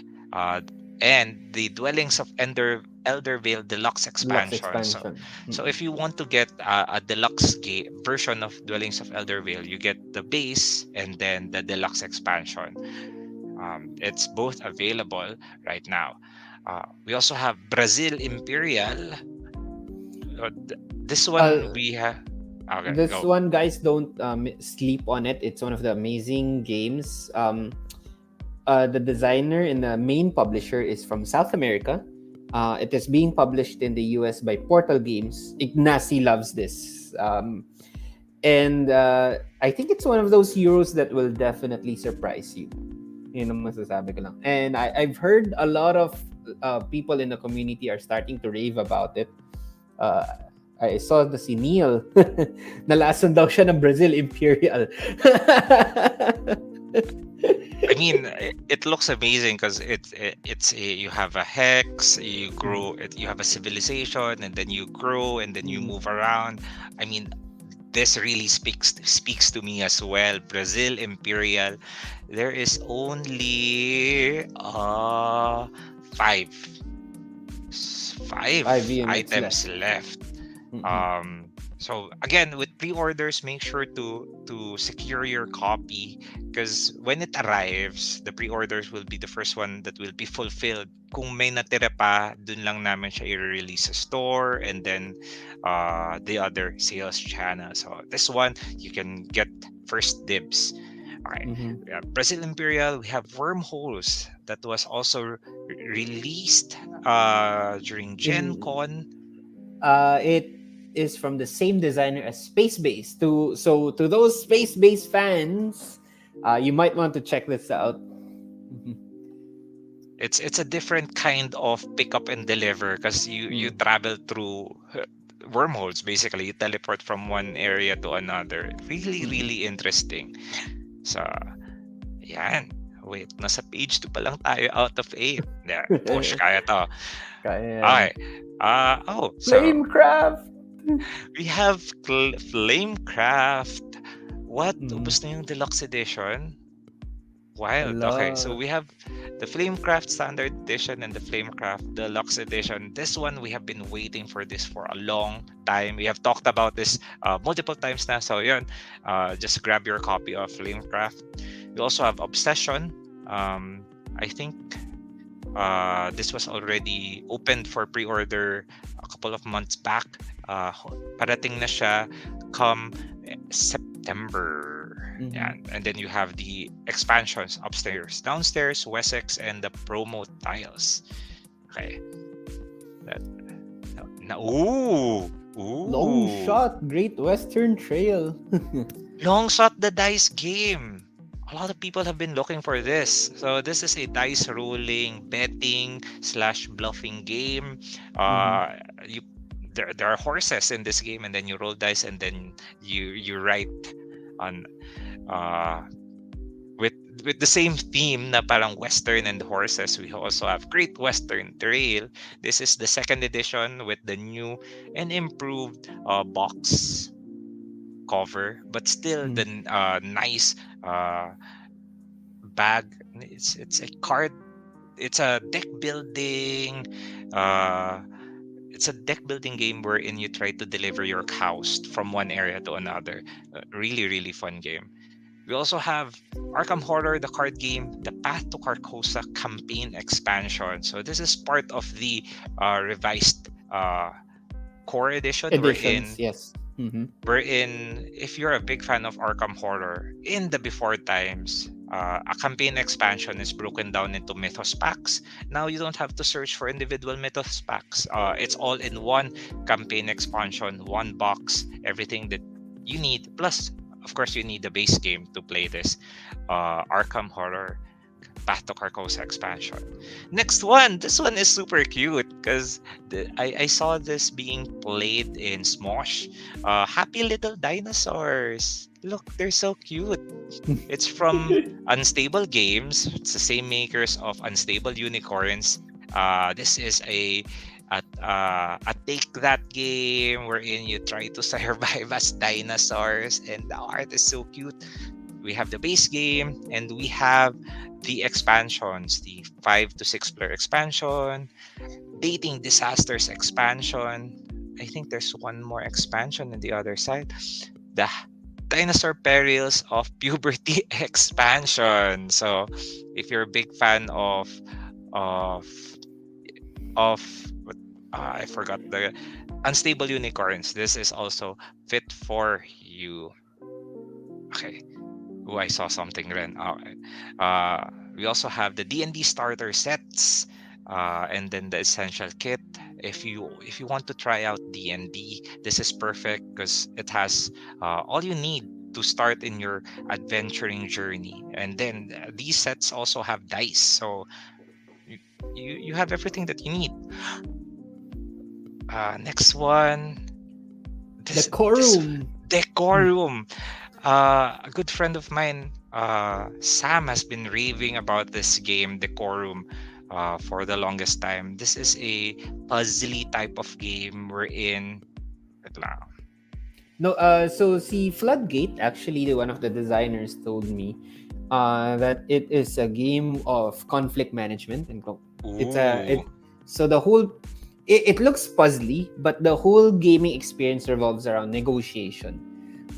and the Dwellings of Eldervale Deluxe expansion. So if you want to get a deluxe version of Dwellings of Eldervale, you get the base and then the deluxe expansion. It's both available right now. We also have Brazil Imperial. This one we have. Okay, this go. one, guys, don't sleep on it. It's one of the amazing games. The designer and the main publisher is from South America. It is being published in the US by Portal Games. Ignacy loves this. And I think it's one of those Euros that will definitely surprise you. Yun ang masasabi ko lang. And I've heard a lot of people in the community are starting to rave about it. I saw the si Neil. Nalasan daw siya ng Brazil Imperial. I mean, it looks amazing because it's you have a hex, you grow, you have a civilization, and then you grow, and then you move around. I mean, this really speaks to me as well. Brazil Imperial. There is only 5 items left. So again, with pre-orders, make sure to secure your copy, because when it arrives, the pre-orders will be the first one that will be fulfilled. Kung may natira pa, dun lang namin siya i-release sa store, and then the other sales channel. So this one, you can get first dibs. Okay. Mhm. We have Brazil Imperial. We have Wormholes that was also released during Gen In Con. it is from the same designer as Space Base. To those Space Base fans, you might want to check this out. Mhm. It's a different kind of pick up and deliver, because you Mm. travel through wormholes. Basically, you teleport from one area to another. Really, Mhm. really interesting. So, yan. Wait, nasa page 2 pa lang tayo out of 8. There, push, kaya to. Kaya yan. Okay. So Flamecraft. we have Flamecraft. What? Mhm. Ubus na yung deluxe edition? Wild. Okay, so Hello. we have the Flamecraft Standard Edition and the Flamecraft Deluxe Edition. This one, we have been waiting for this for a long time. We have talked about this multiple times now. So yun, just grab your copy of Flamecraft. We also have Obsession. I think this was already opened for pre-order a couple of months back. Parating na siya come September. Mhm. Yan. And then you have the expansions upstairs, downstairs, Wessex, and the promo tiles. Okay. That, ooh! Long shot, Great Western Trail. Long Shot, the dice game. A lot of people have been looking for this. So this is a dice rolling, betting / bluffing game. Mhm. You there are horses in this game, and then you roll dice, and then you write on uh with with the same theme na parang Western and horses. We also have Great Western Trail. This is the second edition with the new and improved box cover, but still the Mhm. nice uh, bag. It's a card. It's a deck building. Uh, it's a deck building game wherein you try to deliver your house from one area to another. Really, really fun game. We also have Arkham Horror, the card game, the Path to Carcosa campaign expansion. So this is part of the revised core edition. Editions, yes. Mhm. Wherein, if you're a big fan of Arkham Horror, in the before times, a campaign expansion is broken down into mythos packs. Now you don't have to search for individual mythos packs. It's all in one campaign expansion, one box, everything that you need. Plus, of course, you need the base game to play this Arkham Horror Path to Carcosa expansion. Next one, this one is super cute because I saw this being played in Smosh. Happy Little Dinosaurs. Look, they're so cute. It's from Unstable Games. It's the same makers of Unstable Unicorns. This is a take that game wherein you try to survive as dinosaurs, and the art is so cute. We have the base game, and we have the expansions, the 5 to 6 player expansion, Dating Disasters expansion. I think there's one more expansion on the other side. The Dinosaur Perils of Puberty expansion. So, if you're a big fan of of I forgot the Unstable Unicorns, this is also fit for you. Okay. Oh, I saw something then. We also have the Dnd Starter Sets, and then the Essential Kit. If you want to try out D&D, this is perfect because it has all you need to start in your adventuring journey. And then these sets also have dice, so you you have everything that you need. Next one, this Decorum. Decorum. A good friend of mine, Sam, has been raving about this game, Decorum, for the longest time. This is a puzzly type of game wherein, wait lang. No, so see, Floodgate, actually, one of the designers told me that it is a game of conflict management, and it's a Ooh, it. So the whole it looks puzzly, but the whole gaming experience revolves around negotiation,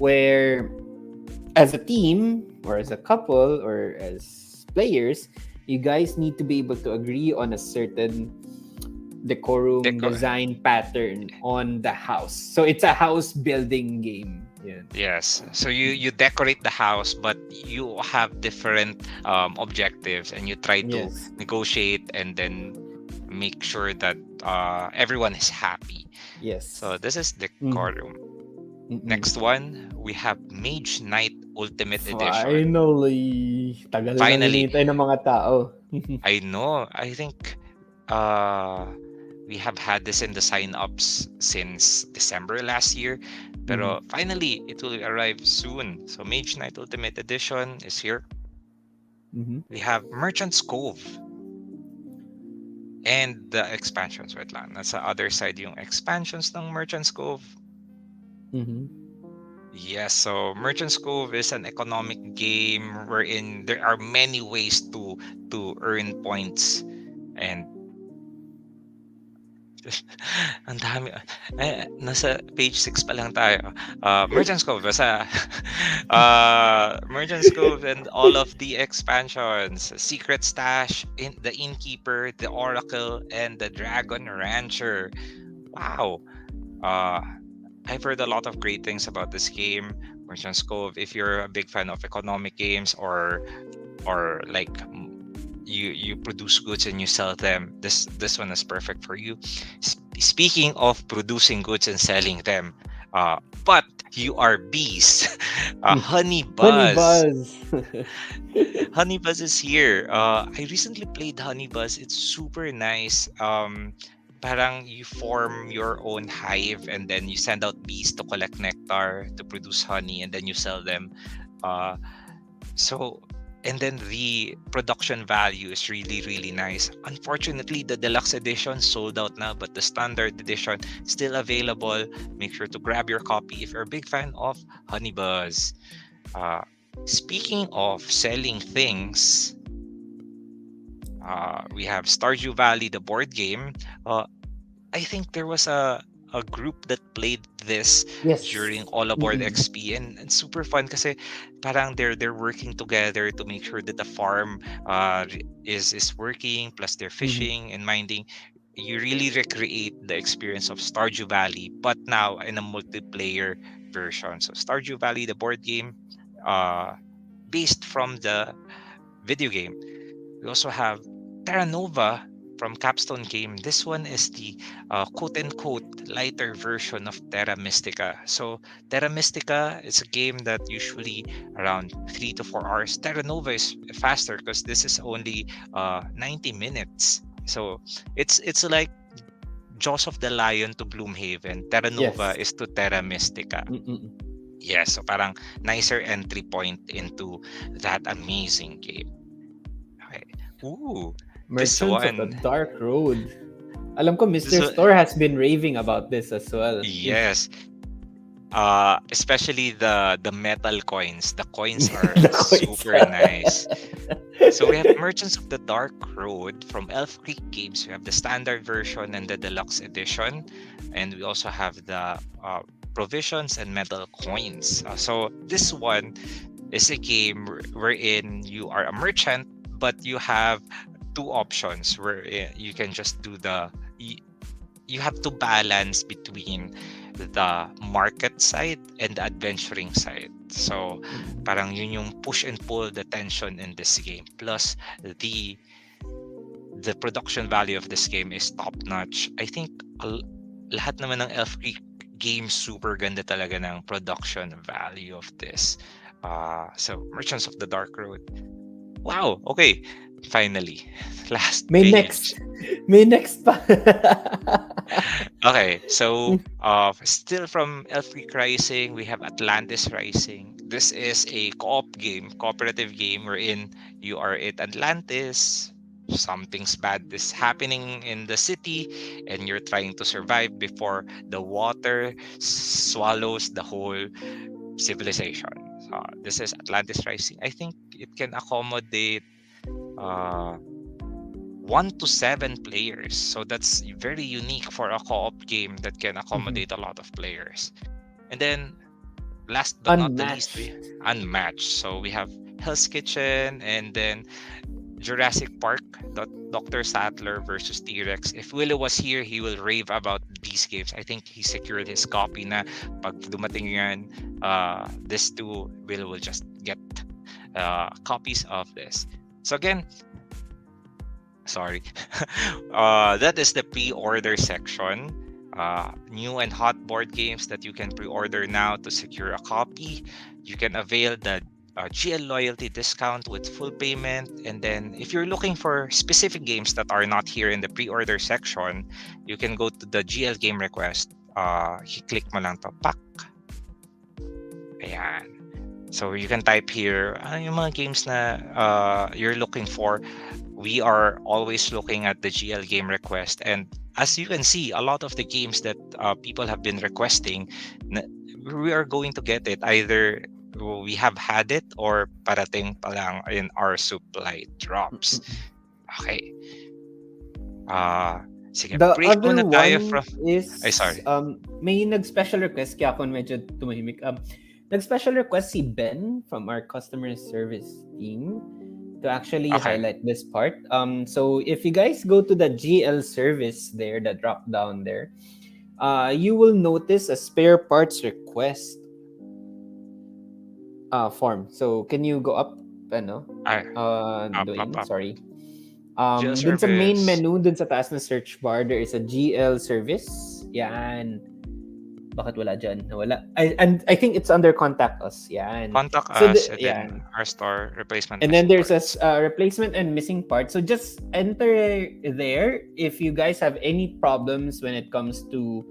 where as a team or as a couple or as players, you guys need to be able to agree on a certain decorum Deco- design pattern on the house. So it's a house building game. Yeah. yes. So you decorate the house, but you have different objectives, and you try to Yes. negotiate and then make sure that everyone is happy. Yes. So this is the Mm. quorum. Mm-mm. Next one, we have Mage Knight Ultimate Edition. Finally. Tagal na nang Finally, hinihintay ng mga tao. I know. I think uh, we have had this in the sign-ups since December last year. Pero finally, it will arrive soon. So Mage Knight Ultimate Edition is here. Mm-hmm. We have Merchant's Cove and the expansions. Wait lang. Nasa other side yung expansions ng Merchant's Cove. Mm-hmm. Yes, so Merchant's Cove is an economic game wherein there are many ways to earn points, and ang dami. Nasa page 6 pa lang tayo. Merchant's Cove, basta Merchant's Cove and all of the expansions, Secret Stash, the Innkeeper, the Oracle, and the Dragon Rancher. Wow. Uh, I've heard a lot of great things about this game, Merchant's Cove. If you're a big fan of economic games, or like you produce goods and you sell them, this one is perfect for you. Speaking of producing goods and selling them, but you are bees. Honey Honey Buzz. Buzz. Honey Buzz is here. I recently played Honey Buzz. It's super nice. Parang you form your own hive, and then you send out bees to collect nectar to produce honey, and then you sell them. So and then the production value is really, really nice. Unfortunately, the deluxe edition sold out now, but the standard edition still available. Make sure to grab your copy if you're a big fan of Honey Buzz. Speaking of selling things, we have Stardew Valley, the board game. I think there was a group that played this Yes. during All Aboard Mm-mm. XP, and it's super fun kasi parang they're working together to make sure that the farm is working, plus they're fishing and minding. You really recreate the experience of Stardew Valley, but now in a multiplayer version. So Stardew Valley, the board game, based from the video game. We also have Terra Nova from Capstone Game. This one is the quote-unquote lighter version of Terra Mystica. So Terra Mystica is a game that usually around 3 to 4 hours. Terra Nova is faster because this is only 90 minutes. So it's like Jaws of the Lion to Gloomhaven. Terra Nova Yes. is to Terra Mystica. Mm-mm. Yes, so parang nicer entry point into that amazing game. Okay. Ooh, this Merchants of the one. Dark Road. Alam ko Mr. This one, Store has been raving about this as well. yes. Especially the metal coins. The coins are The coins. super nice. So we have Merchants of the Dark Road from Elf Creek Games. We have the standard version and the deluxe edition, and we also have the provisions and metal coins. So this one is a game wherein you are a merchant, but you have two options where you can just do you have to balance between the market side and the adventuring side. So parang yun yung push and pull the tension in this game. Plus the production value of this game is top notch. I think lahat naman ng Elf Creek games super ganda talaga ng production value of this. So Merchants of the Dark Road. Wow, okay. Finally. Last May page. next pa. Okay, so still from Elf Creek Rising, we have Atlantis Rising. This is a cooperative game wherein you are at Atlantis. Something's bad is happening in the city, and you're trying to survive before the water swallows the whole civilization. So this is Atlantis Rising. I think it can accommodate 1 to 7 players. So that's very unique for a co-op game that can accommodate a lot of players. And then last but not the least, we Unmatched. unmatched. So we have Hell's Kitchen, and then Jurassic Park, Dr. Sattler versus T-Rex. If Willow was here, he will rave about these games. I think he secured his copy na. Pag dumating yan, this two, Willow will just get copies of this. So again, sorry, that is the pre-order section. New and hot board games that you can pre-order now to secure a copy. You can avail the GL loyalty discount with full payment. And then if you're looking for specific games that are not here in the pre-order section, you can go to the GL game request. Click mo lang to, pak. Ayan. So you can type here yung mga games na you're looking for. We are always looking at the GL game request, and as you can see, a lot of the games that people have been requesting, we are going to get it. Either we have had it or parating pa lang in our supply drops. Okay. Sige, The break other muna tayo one from... is Ay, sorry. may nag-special request kaya ako medyo tumahimik. Nag-special request si Ben from our customer service team to actually Okay. highlight this part. So if you guys go to the GL service there, the drop down there, you will notice a spare parts request form. So can you go up, ano? Ay, Dwayne, up. sorry. GL Dun sa main service. menu, dun sa taas na search bar, there is a GL service. Yan. Bakit wala dyan? Wala. And I think it's under contact us. Yan. Contact So us, and yan. then our store replacement. And then missing there's parts. a replacement and missing parts. So just enter there if you guys have any problems when it comes to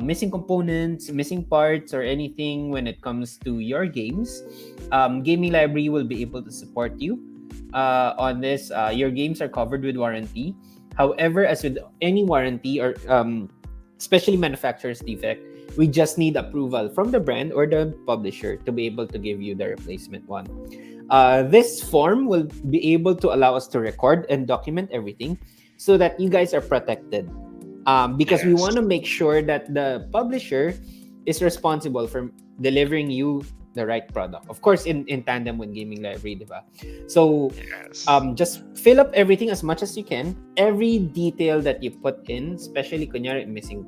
missing components, missing parts, or anything when it comes to your games. Gaming Library will be able to support you on this. Your games are covered with warranty. However, as with any warranty or especially manufacturer's defect, we just need approval from the brand or the publisher to be able to give you the replacement one. This form will be able to allow us to record and document everything so that you guys are protected. Because we Yes. want to make sure that the publisher is responsible for delivering you the right product. Of course, in tandem with Gaming Library, diba? So, Yes. just fill up everything as much as you can. Every detail that you put in, especially kunyari missing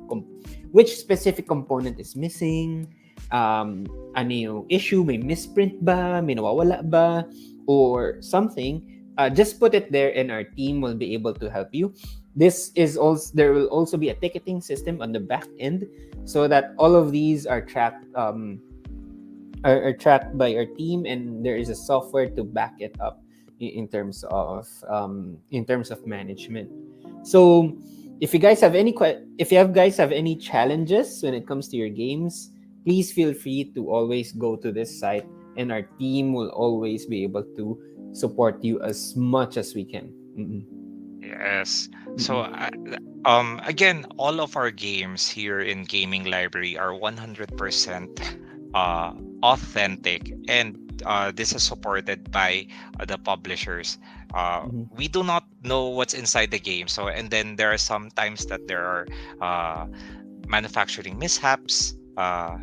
which specific component is missing, ano yung issue, may misprint ba, may nawawala ba, or something, just put it there and our team will be able to help you. This is also, there will also be a ticketing system on the back end so that all of these are tracked by our team, and there is a software to back it up in terms of management. So if you guys have any challenges when it comes to your games, please feel free to always go to this site, and our team will always be able to support you as much as we can. Yes. So again, all of our games here in Gaming Library are 100% authentic, and this is supported by the publishers. We do not know what's inside the game, so and then there are some times that there are manufacturing mishaps,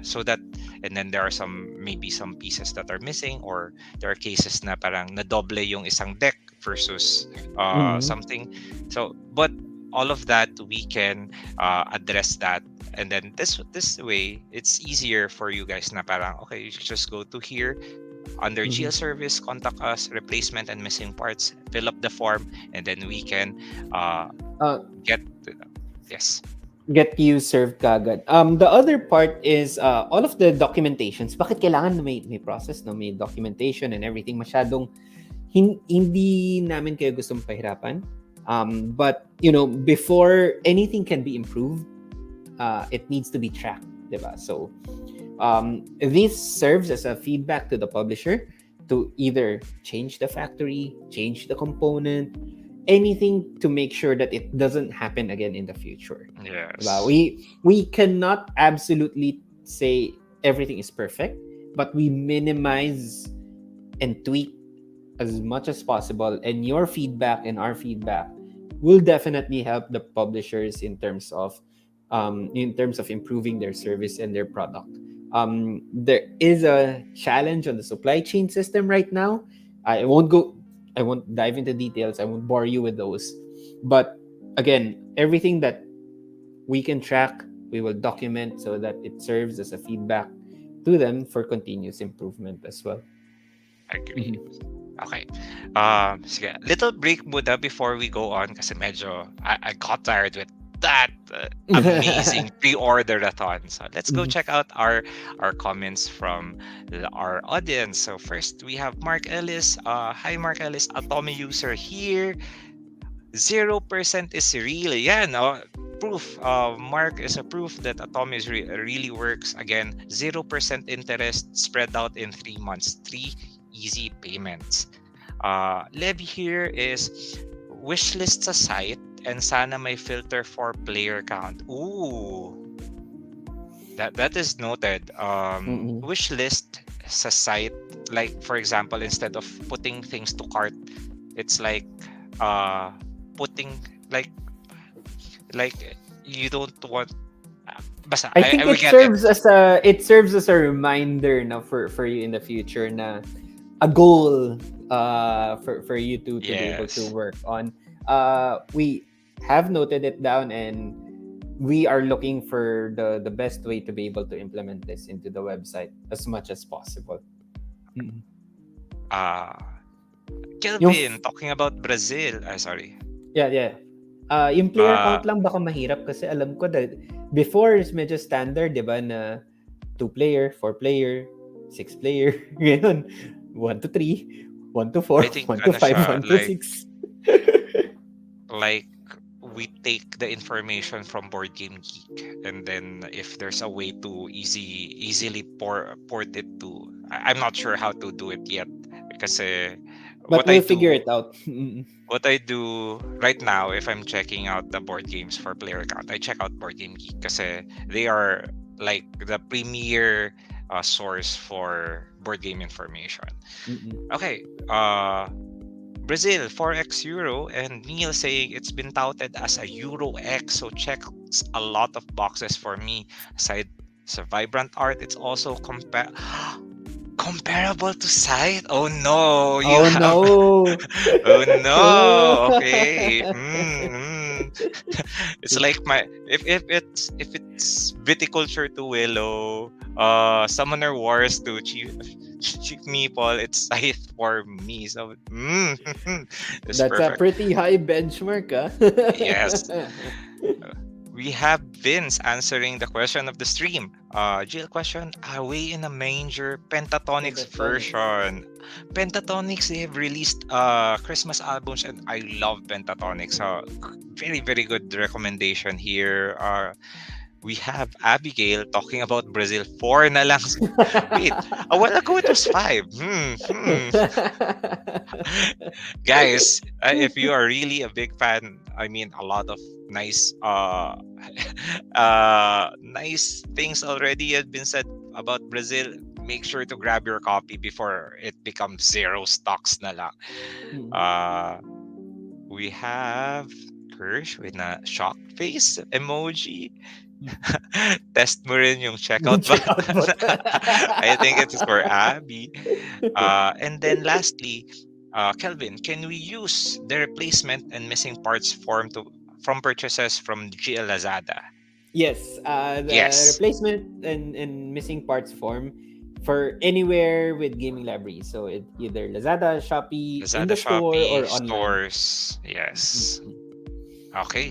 so that, and then there are maybe some pieces that are missing, or there are cases na parang nadoble yung isang deck versus something. So but all of that we can address that, and then this way it's easier for you guys na parang okay, you just go to here under GL service, contact us, replacement and missing parts, fill up the form, and then we can get you served kagad. The other part is all of the documentations. Bakit kailangan may process, no? May documentation and everything. Masyadong hindi namin kayo gustong pahirapan. But before anything can be improved, it needs to be tracked, diba? So this serves as a feedback to the publisher to either change the factory, change the component, anything to make sure that it doesn't happen again in the future. Yes. Diba? We cannot absolutely say everything is perfect, but we minimize and tweak as much as possible, and your feedback and our feedback will definitely help the publishers in terms of improving their service and their product. There is a challenge on the supply chain system right now. I won't go. I won't dive into details. I won't bore you with those. But again, everything that we can track, we will document so that it serves as a feedback to them for continuous improvement as well. Agree. Mhm. Okay. Sige. Little break muna before we go on kasi medyo I got tired with that amazing pre-order-a-thon. So let's go Mhm. check out our comments from our audience. So first we have Mark Ellis. Hi Mark Ellis, Atomy user here. 0% is real. Yeah, no, proof. Mark is a proof that Atomy really works. Again, 0% interest spread out in 3 months. 3 easy payments. Levy here is wishlist sa site and sana may filter for player count. Ooh, that is noted. Mm-mm. Wishlist sa site, like for example, instead of putting things to cart, it's like uh putting like you don't want. Basta I think I we it get it. serves as a reminder na for you in the future na a goal for you to be able to Yes. work on. We have noted it down, and we are looking for the best way to be able to implement this into the website as much as possible. Mm. Uh Yung Kelvin talking about Brazil. Sorry. yeah, yeah. Yung player Uh count lang baka mahirap kasi alam ko that before is medyo standard, 'di ba, na 2 player, 4 player, 6 player, ngayon 1 to 3, 1 to 4, I think 1 to 5, siya 1 to 6. like we take the information from Board Game Geek, and then if there's a way to easily port it to, I'm not sure how to do it yet because But what I we'll figure do it out. Mm. what I do right now, if I'm checking out the board games for player count, I check out Board Game Geek because they are like the premier source for board game information. Mm-mm. Okay, Brazil 4x Euro, and Neil saying it's been touted as a Euro X, so checks a lot of boxes for me. Aside sa vibrant art, it's also comparable to Scythe. Oh no, you Oh have. no. Oh no. Okay. It's like my if it's viticulture to Willow, Summoner Wars to Chief Meeple, it's Scythe for me. So it's That's a perfect. pretty high benchmark, ah. Yes. We have Vince answering the question of the stream. Jill question, are we in a major Pentatonics Pentatonics. version? Pentatonics, they have released Christmas albums, and I love Pentatonics. Very, very good recommendation here. We have Abigail talking about Brazil. 4 na lang. Wait, a while ago it was 5. Guys, if you are really a big fan, I mean, a lot of nice nice things already have been said about Brazil. Make sure to grab your copy before it becomes 0 stocks na lang. We have Kirsch with a shock face emoji. Test mo rin yung checkout Checkout button. button. I think it's for Abby. And then lastly, Kelvin, can we use the replacement and missing parts form from purchases from GL Lazada? Yes, the Yes. replacement and missing parts form for anywhere with gaming library. So it either Lazada, Shopee, in Lazada, the store Shopee, or online. stores. Yes. Mhm. Okay.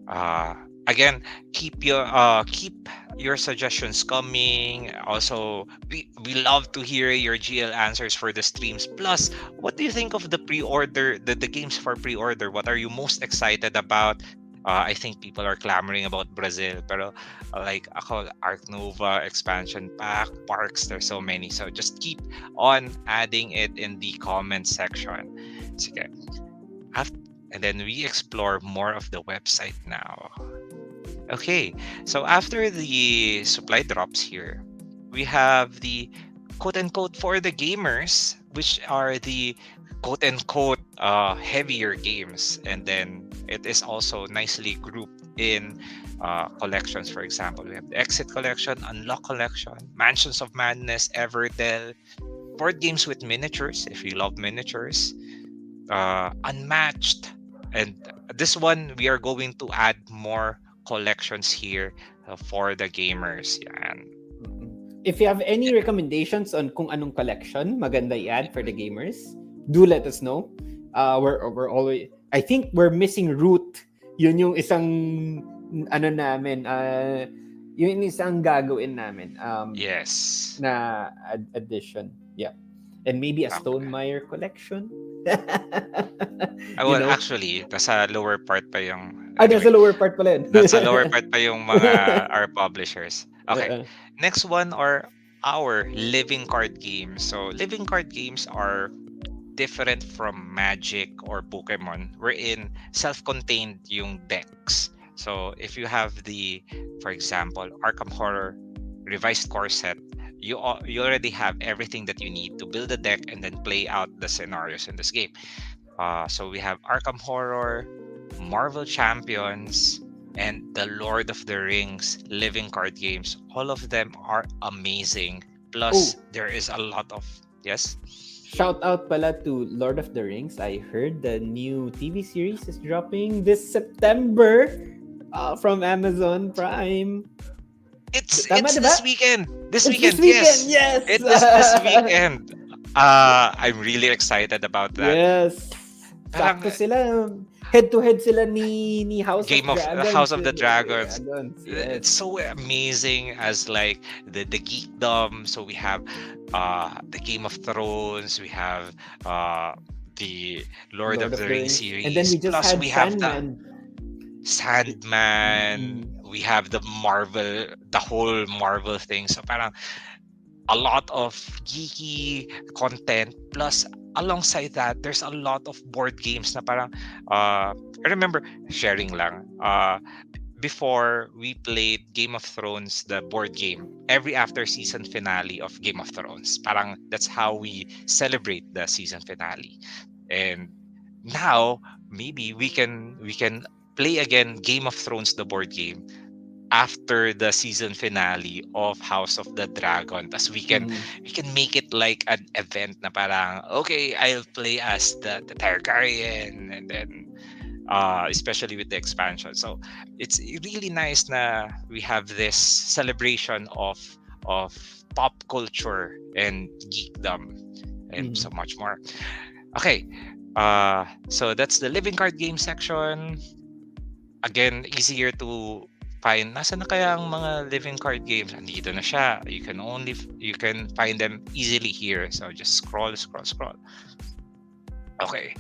Uh, Again, keep your suggestions coming. Also, we love to hear your GL answers for the streams. Plus, what do you think of the pre-order, the games for pre-order? What are you most excited about? I think people are clamoring about Brazil, pero like ako, Arc Nova expansion pack, parks, there's so many. So just keep on adding it in the comment section. Sige. And then we explore more of the website now. Okay, so after the supply drops here, we have the quote-unquote for the gamers, which are the quote-unquote heavier games. And then it is also nicely grouped in collections. For example, we have the Exit Collection, Unlock Collection, Mansions of Madness, Everdell, board games with miniatures, if you love miniatures, Unmatched, and this one we are going to add more collections here for the gamers. Yan. If you have any recommendations on kung anong collection maganda i-add for the gamers, do let us know. We're always, I think we're missing Root. Yun yung isang ano namin, yun isang gagawin namin. Yes. Na addition. Yeah. And maybe a Tama. Stonemaier collection. Well, actually, nasa lower part pa yung... Nasa lower part pala yun. Nasa lower part pa yung mga our publishers. Okay. Next one are our living card games. So, living card games are different from Magic or Pokemon. We're in self-contained yung decks. So, if you have the, for example, Arkham Horror Revised Core Set, you already have everything that you need to build a deck and then play out the scenarios in this game. So we have Arkham Horror, Marvel Champions, and the Lord of the Rings living card games. All of them are amazing. Plus, there is a lot of... Yes? Shout out pala to Lord of the Rings. I heard the new TV series is dropping this September from Amazon Prime. It's diba? this weekend. This weekend, yes. It is this weekend. I'm really excited about that. Yes. Sakto sila. Head-to-head sila ni House of the Dragons. Yes. It's so amazing as like the geekdom. So we have the Game of Thrones. We have the Lord of the Rings series. And then we just Plus, had we have Sandman. We have the whole Marvel thing. So parang a lot of geeky content. Plus, alongside that, there's a lot of board games na parang I remember sharing lang. Before we played Game of Thrones, the board game, every after season finale of Game of Thrones. Parang that's how we celebrate the season finale. And now maybe we can play again Game of Thrones, the board game, after the season finale of House of the Dragon. Tas we can make it like an event na parang, okay, I'll play as the Targaryen, and then especially with the expansion. So it's really nice na we have this celebration of pop culture and geekdom and so much more. Okay, so that's the living card game section. Again, easier to find. Nasa na kaya ang mga living card games? Andito na siya. You can find them easily here. So just scroll. Okay.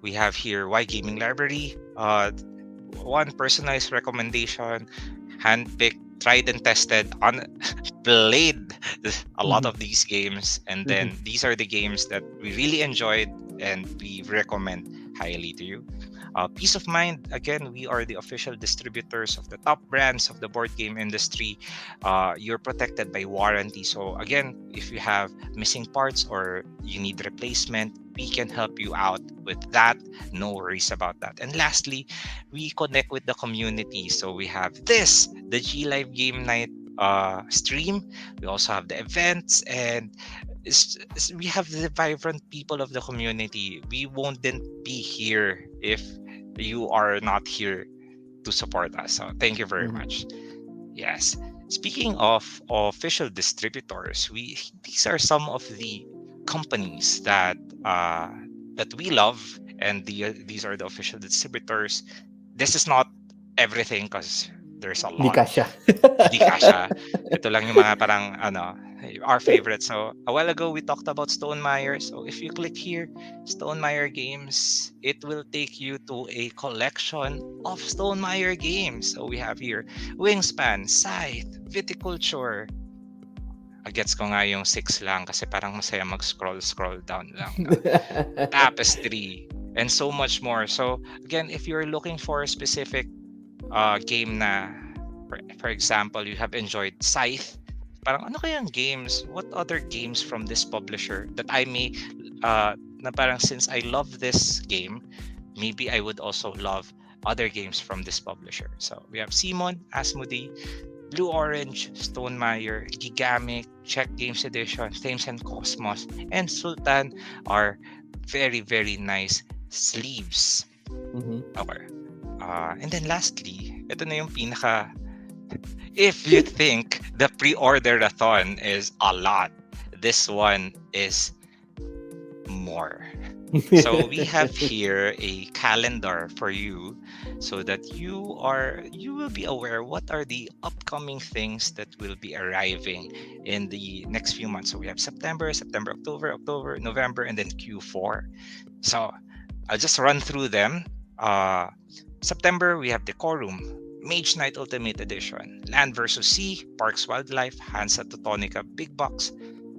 We have here Why Gaming Library. One personalized recommendation, handpicked, tried and tested, played a lot of these games, and then these are the games that we really enjoyed and we recommend highly to you. Peace of mind, again, we are the official distributors of the top brands of the board game industry. You're protected by warranty. So again, if you have missing parts or you need replacement, we can help you out with that. No worries about that. And lastly, we connect with the community. So we have the G Live Game Night stream. We also have the events, and we have the vibrant people of the community. We won't be here if you are not here to support us. So thank you very much. Yes. Speaking of official distributors, these are some of the companies that we love, and these are the official distributors. This is not everything because there's a lot. Di kasha. Ito lang yung mga parang our favorite. So a while ago we talked about Stonemaier. So if you click here, Stonemaier games, it will take you to a collection of Stonemaier games. So we have here Wingspan, Scythe, Viticulture. Gets ko nga yung 6 lang kasi parang masaya mag-scroll down lang. Tapestry, and so much more. So again, if you're looking for a specific game na, for example, you have enjoyed Scythe, parang ano kayang games, what other games from this publisher that I may na parang since I love this game, maybe I would also love other games from this publisher. So we have Simon, Asmodee, Blue Orange, Stonemeyer, Gigamic, Czech Games Edition, Thames and Cosmos, and Sultan are very, very nice sleeves. Mhm. Okay. And then lastly, ito na yung pinaka... If you think the pre-orderathon is a lot, this one is more. So we have here a calendar for you so that you will be aware what are the upcoming things that will be arriving in the next few months. So we have September, October, November, and then Q4. So I'll just run through them. September, we have Decorum, Mage Knight Ultimate Edition, Land vs. Sea, Parks Wildlife, Hansa Teutonica Big Box,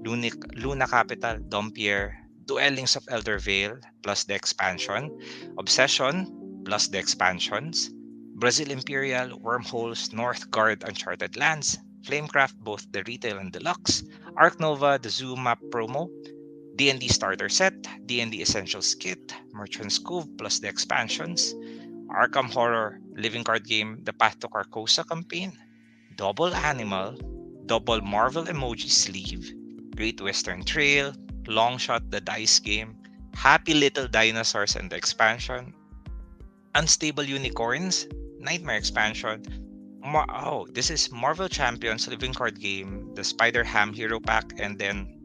Luna Capital, Dompierre, Duelings of Elder Vale plus the expansion, Obsession plus the expansions, Brazil Imperial, Wormholes, Northgard Uncharted Lands, Flamecraft both the retail and deluxe, Arc Nova the Zoo Map promo, Dnd Starter Set, Dnd Essentials Kit, Merchant's Cove plus the expansions, Arkham Horror Living Card Game The Path to Carcosa campaign, Double Animal, Double Marvel Emoji Sleeve, Great Western Trail, Long Shot the Dice Game, Happy Little Dinosaurs and the expansion, Unstable Unicorns, Nightmare expansion. This is Marvel Champions Living Card Game, the Spider Ham Hero Pack, and then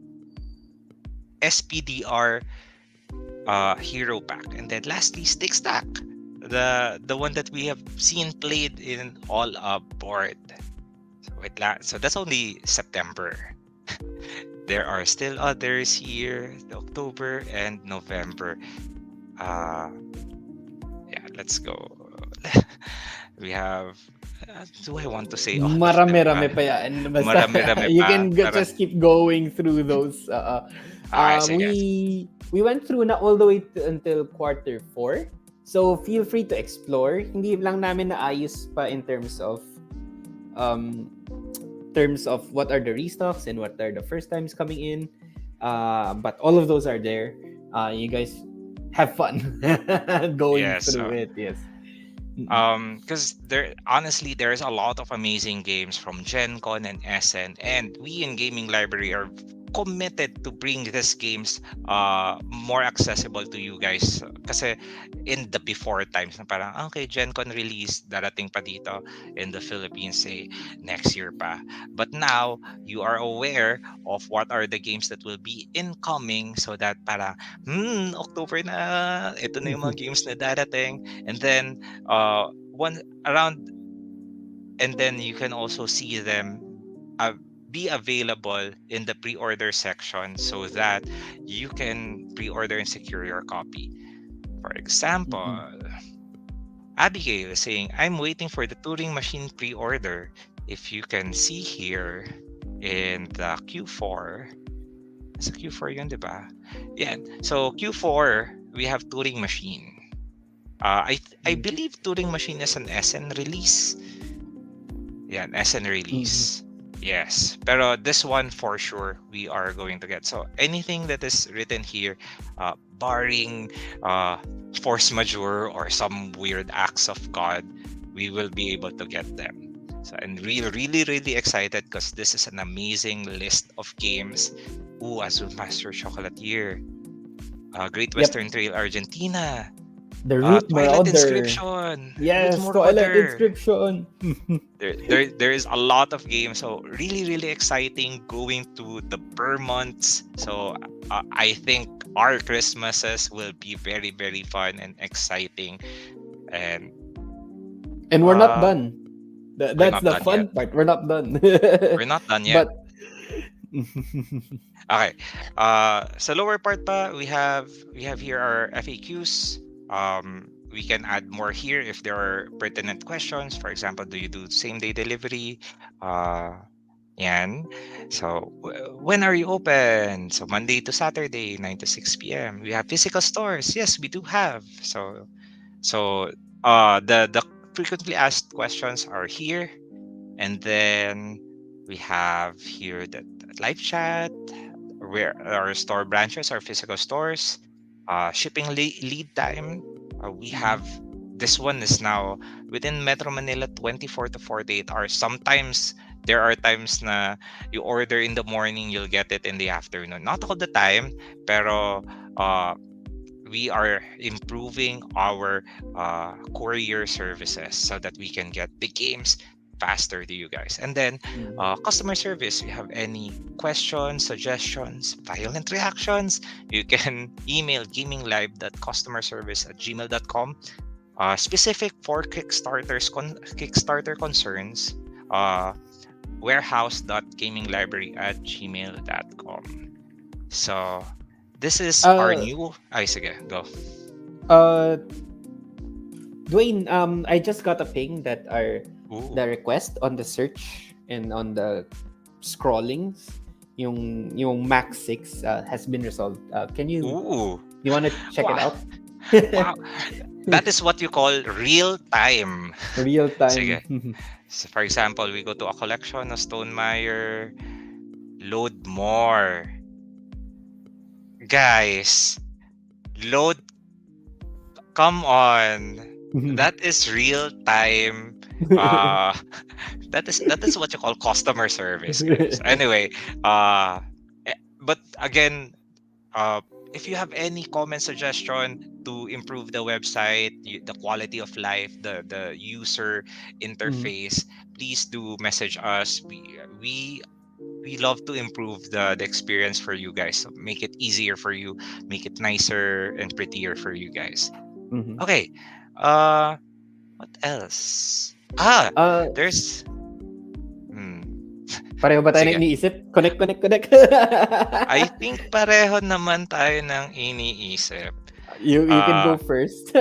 SPDR Hero Pack, and then lastly Stick Stack, the one that we have seen played in All Aboard. So that's only September. There are still others here, October and November. Let's go. We have. Do I want to say all of them? Marami-rami pa yan. Basta, Marami-rami you pa, can pero- just keep going through those. Sige. We went through na all the way until quarter 4. So feel free to explore. Hindi lang namin naayos pa in terms of what are the restocks and what are the first times coming in. But all of those are there. You guys have fun going through it. Yes. Because there's a lot of amazing games from Gen Con and SN, and we in Gaming Library are committed to bring these games more accessible to you guys. Kasi in the before times na parang okay, Gen Con release darating pa dito in the Philippines say next year pa. But now you are aware of what are the games that will be incoming, so that parang October na, ito na yung mga games na darating, and then one around, and then you can also see them be available in the pre-order section so that you can pre-order and secure your copy. For example, Abigail is saying, I'm waiting for the Turing Machine pre-order. If you can see here in the Q4, sa Q4 yun, diba? Yeah. So Q4, we have Turing Machine. I believe Turing Machine is an SN release. Yeah, an SN release. Yes, pero this one for sure we are going to get. So anything that is written here, barring force majeure or some weird acts of God, we will be able to get them. So I'm really excited because this is an amazing list of games. Azul Master Chocolatier, Great Western Trail Argentina, The Root Twilight Marauder. Inscription. Yes, Root Twilight Marauder. Inscription. There is a lot of games, so really exciting going to the months. So I think our Christmases will be very fun and exciting, and we're not done. That's not the done fun yet. part. We're not done. We're not done yet. But Okay. Sa lower part pa, we have here our FAQs. We can add more here if there are pertinent questions. For example, do you do same-day delivery? Yan. So, when are you open? So, Monday to Saturday, 9 to 6 p.m. We have physical stores. Yes, we do have. So the frequently asked questions are here. And then we have here the live chat, where our store branches are physical stores, shipping lead time, We have this one is now within Metro Manila 24 to 48 hours. Sometimes there are times na you order in the morning, you'll get it in the afternoon. Not all the time, pero we are improving our courier services so that we can get the games faster to you guys. And then customer service, you have any questions, suggestions, violent reactions, you can email gaminglive.customerservice@gmail.com. Specific for Kickstarter concerns, warehouse.gaminglibrary@gmail.com. So this is our Uh, new. Ay, sige, go. uh, Dwayne, I just got a ping that Ooh. the request on the search and on the scrollings, yung Max 6 has been resolved. Can Ooh. you want to check it Wow. out? Wow. That is what you call real time. Real Sige. time. So for example, we go to a collection of Stonemeyer. Load more. Guys, load. Come on. That is real time. That is what you call customer service, guys. Anyway, but again, if you have any comment suggestion to improve the website, the quality of life, the user interface, please do message us. We love to improve the experience for you guys. So make it easier for you, make it nicer and prettier for you guys. Mhm. Okay. What else? There's Pareho ba tayo Sige. na iniisip? Connect. I think pareho naman tayo ng iniisip. You can go first.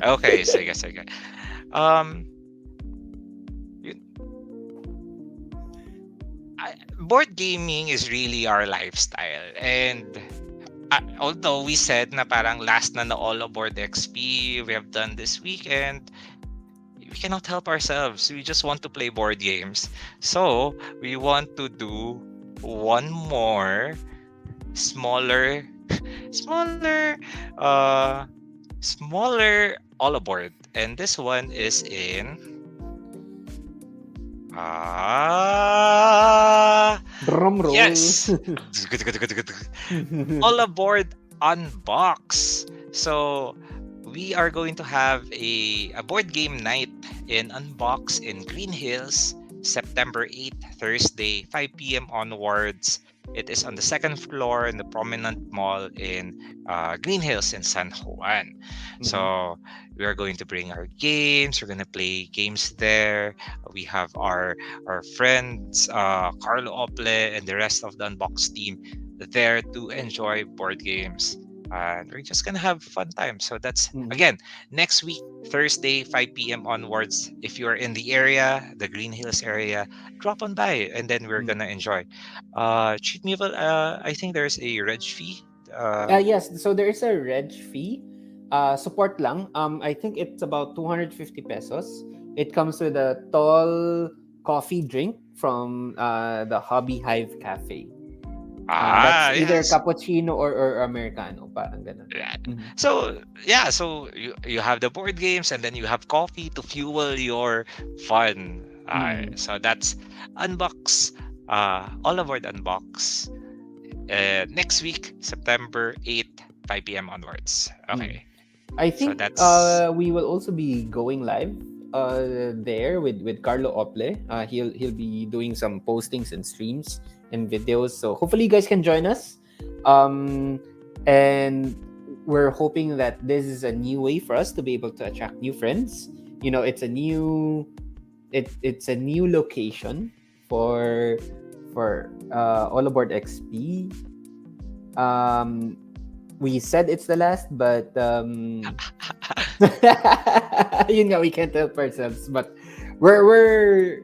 Okay, sige. Board gaming is really our lifestyle, and although we said na parang last na All Aboard XP we have done this weekend, we cannot help ourselves. We just want to play board games. So we want to do one more smaller All Aboard, and this one is in Drum roll. yes. All Aboard Unbox. So we are going to have a board game night in Unbox in Green Hills, September 8th, Thursday, 5 p.m. onwards. It is on the second floor in the prominent mall in Green Hills in San Juan. So we are going to bring our games. We're going to play games there. We have our friends, Carlo Ople and the rest of the Unbox team there to enjoy board games. And we're just gonna have fun time. So that's again next week, Thursday, 5 p.m. onwards. If you are in the area, the Green Hills area, drop on by, and then we're gonna enjoy. Treat me well. I think there's a reg fee. Yes, so there is a reg fee. Support lang. I think it's about 250 pesos. It comes with a tall coffee drink from the Hobby Hive Cafe. That's either Yes. cappuccino or americano, parang ganun. Yeah. So you have the board games, and then you have coffee to fuel your fun. So that's Unbox, All Aboard Unbox. Next week, September 8th, 5 p.m. onwards. Okay. I think that's we will also be going live there with Carlo Ople. He'll be doing some postings and streams and videos. So hopefully you guys can join us. And we're hoping that this is a new way for us to be able to attract new friends. You know, it's a new location for All Aboard XP. We said it's the last, but yun nga, we can't help ourselves. But we're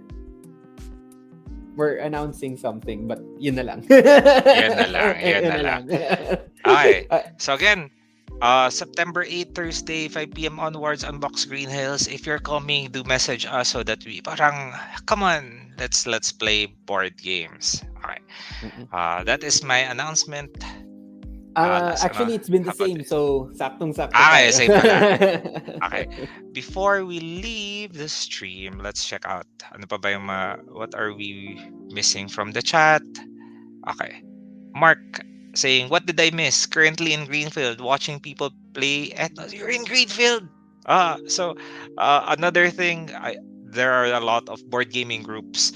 announcing something, but yun na lang. Yan na lang. Okay. So again, September 8th, Thursday, 5 p.m. onwards, Unbox Green Hills. If you're coming, do message us so that we parang, come on, let's play board games. Okay. That is my announcement. Last Actually, it's been the about same. this. So, saktong-sakto Okay, tayo. same pala. Okay. Before we leave the stream, let's check out ano pa ba yung what are we missing from the chat? Okay. Mark saying, what did I miss? Currently in Greenfield, watching people play Ethnos. You're in Greenfield. Another thing, there are a lot of board gaming groups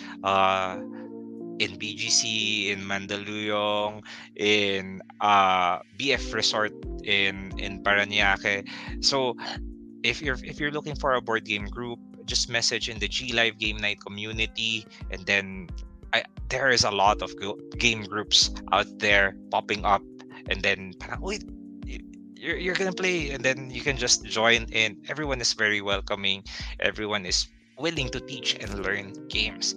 in BGC, in Mandaluyong, in BF Resort in Paranaque. So if you're looking for a board game group, just message in the G Live Game Night community, and then there is a lot of game groups out there popping up, and then parang, wait, you're gonna play, and then you can just join in. Everyone is very welcoming. Everyone is willing to teach and learn games.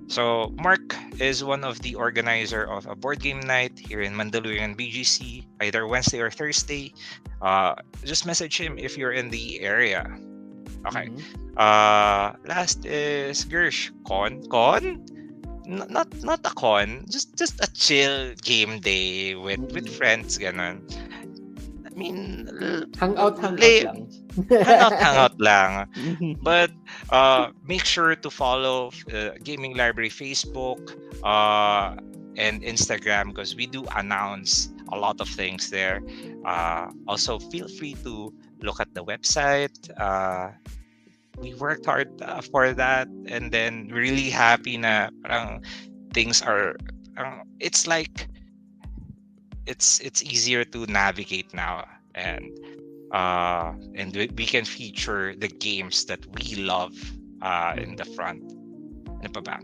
So Mark is one of the organizer of a board game night here in Mandaluyong BGC, either Wednesday or Thursday. Just message him if you're in the area. Okay. Last is Gersh. Con? Not a con. Just a chill game day with friends, ganon. I mean, Hangout lay- lang. hangout lang. But make sure to follow Gaming Library Facebook and Instagram, because we do announce a lot of things there. Also, feel free to look at the website. We worked hard for that, and then really happy na parang things are. It's like it's easier to navigate now, and we can feature the games that we love in the front. Ano pa ba?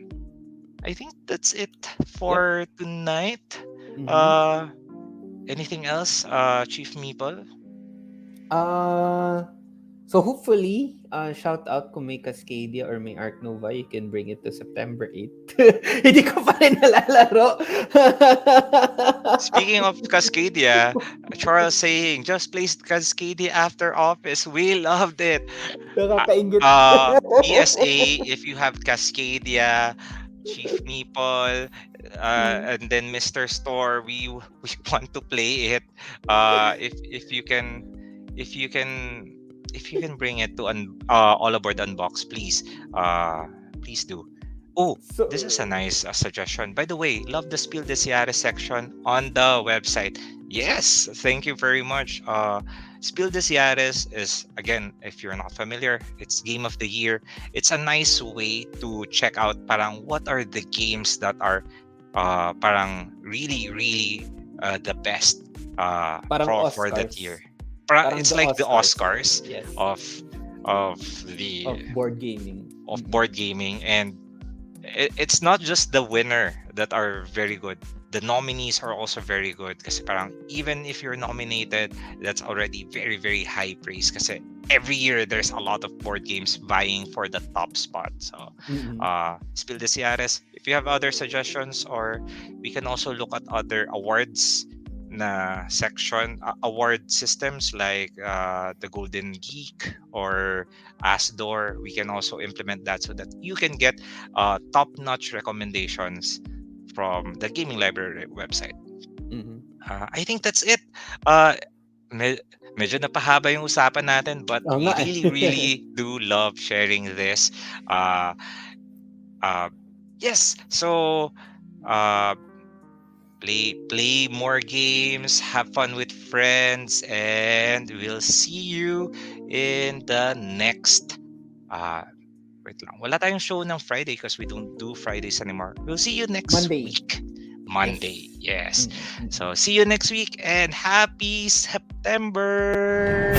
I think that's it for tonight. Anything else, Chief Meeple? So hopefully, shout out kung may Cascadia or may Arc Nova, you can bring it to September 8th. Hindi ko pa rin nalalaro. Speaking of Cascadia, Charles saying, just placed Cascadia after office. We loved it. Nakakaingit. PSA, if you have Cascadia, Chief Meeple, and then Mr. Store, we want to play it. If you can bring it to All Aboard Unbox, please do. Oh, this is a nice suggestion. By the way, love the Spiel des Jahres section on the website. Yes, thank you very much. Spiel des Jahres is, again, if you're not familiar, it's Game of the Year. It's a nice way to check out parang what are the games that are parang really the best for that year. It's like the Oscars of board gaming. Board gaming, and it's not just the winner that are very good. The nominees are also very good, kasi parang even if you're nominated, that's already very very high praise, kasi every year there's a lot of board games vying for the top spot. So Spiel des Jahres. If you have other suggestions, or we can also look at other awards na section, award systems like the Golden Geek or Asdor. We can also implement that so that you can get top-notch recommendations from the Gaming Library website. I think that's it. Medyo napahaba yung usapan natin, but we really do love sharing this. Yes, so play more games, have fun with friends, and we'll see you in the next wait lang, wala tayong show ng Friday because we don't do Fridays anymore. We'll see you next week, Monday. Yes. So see you next week, and happy September.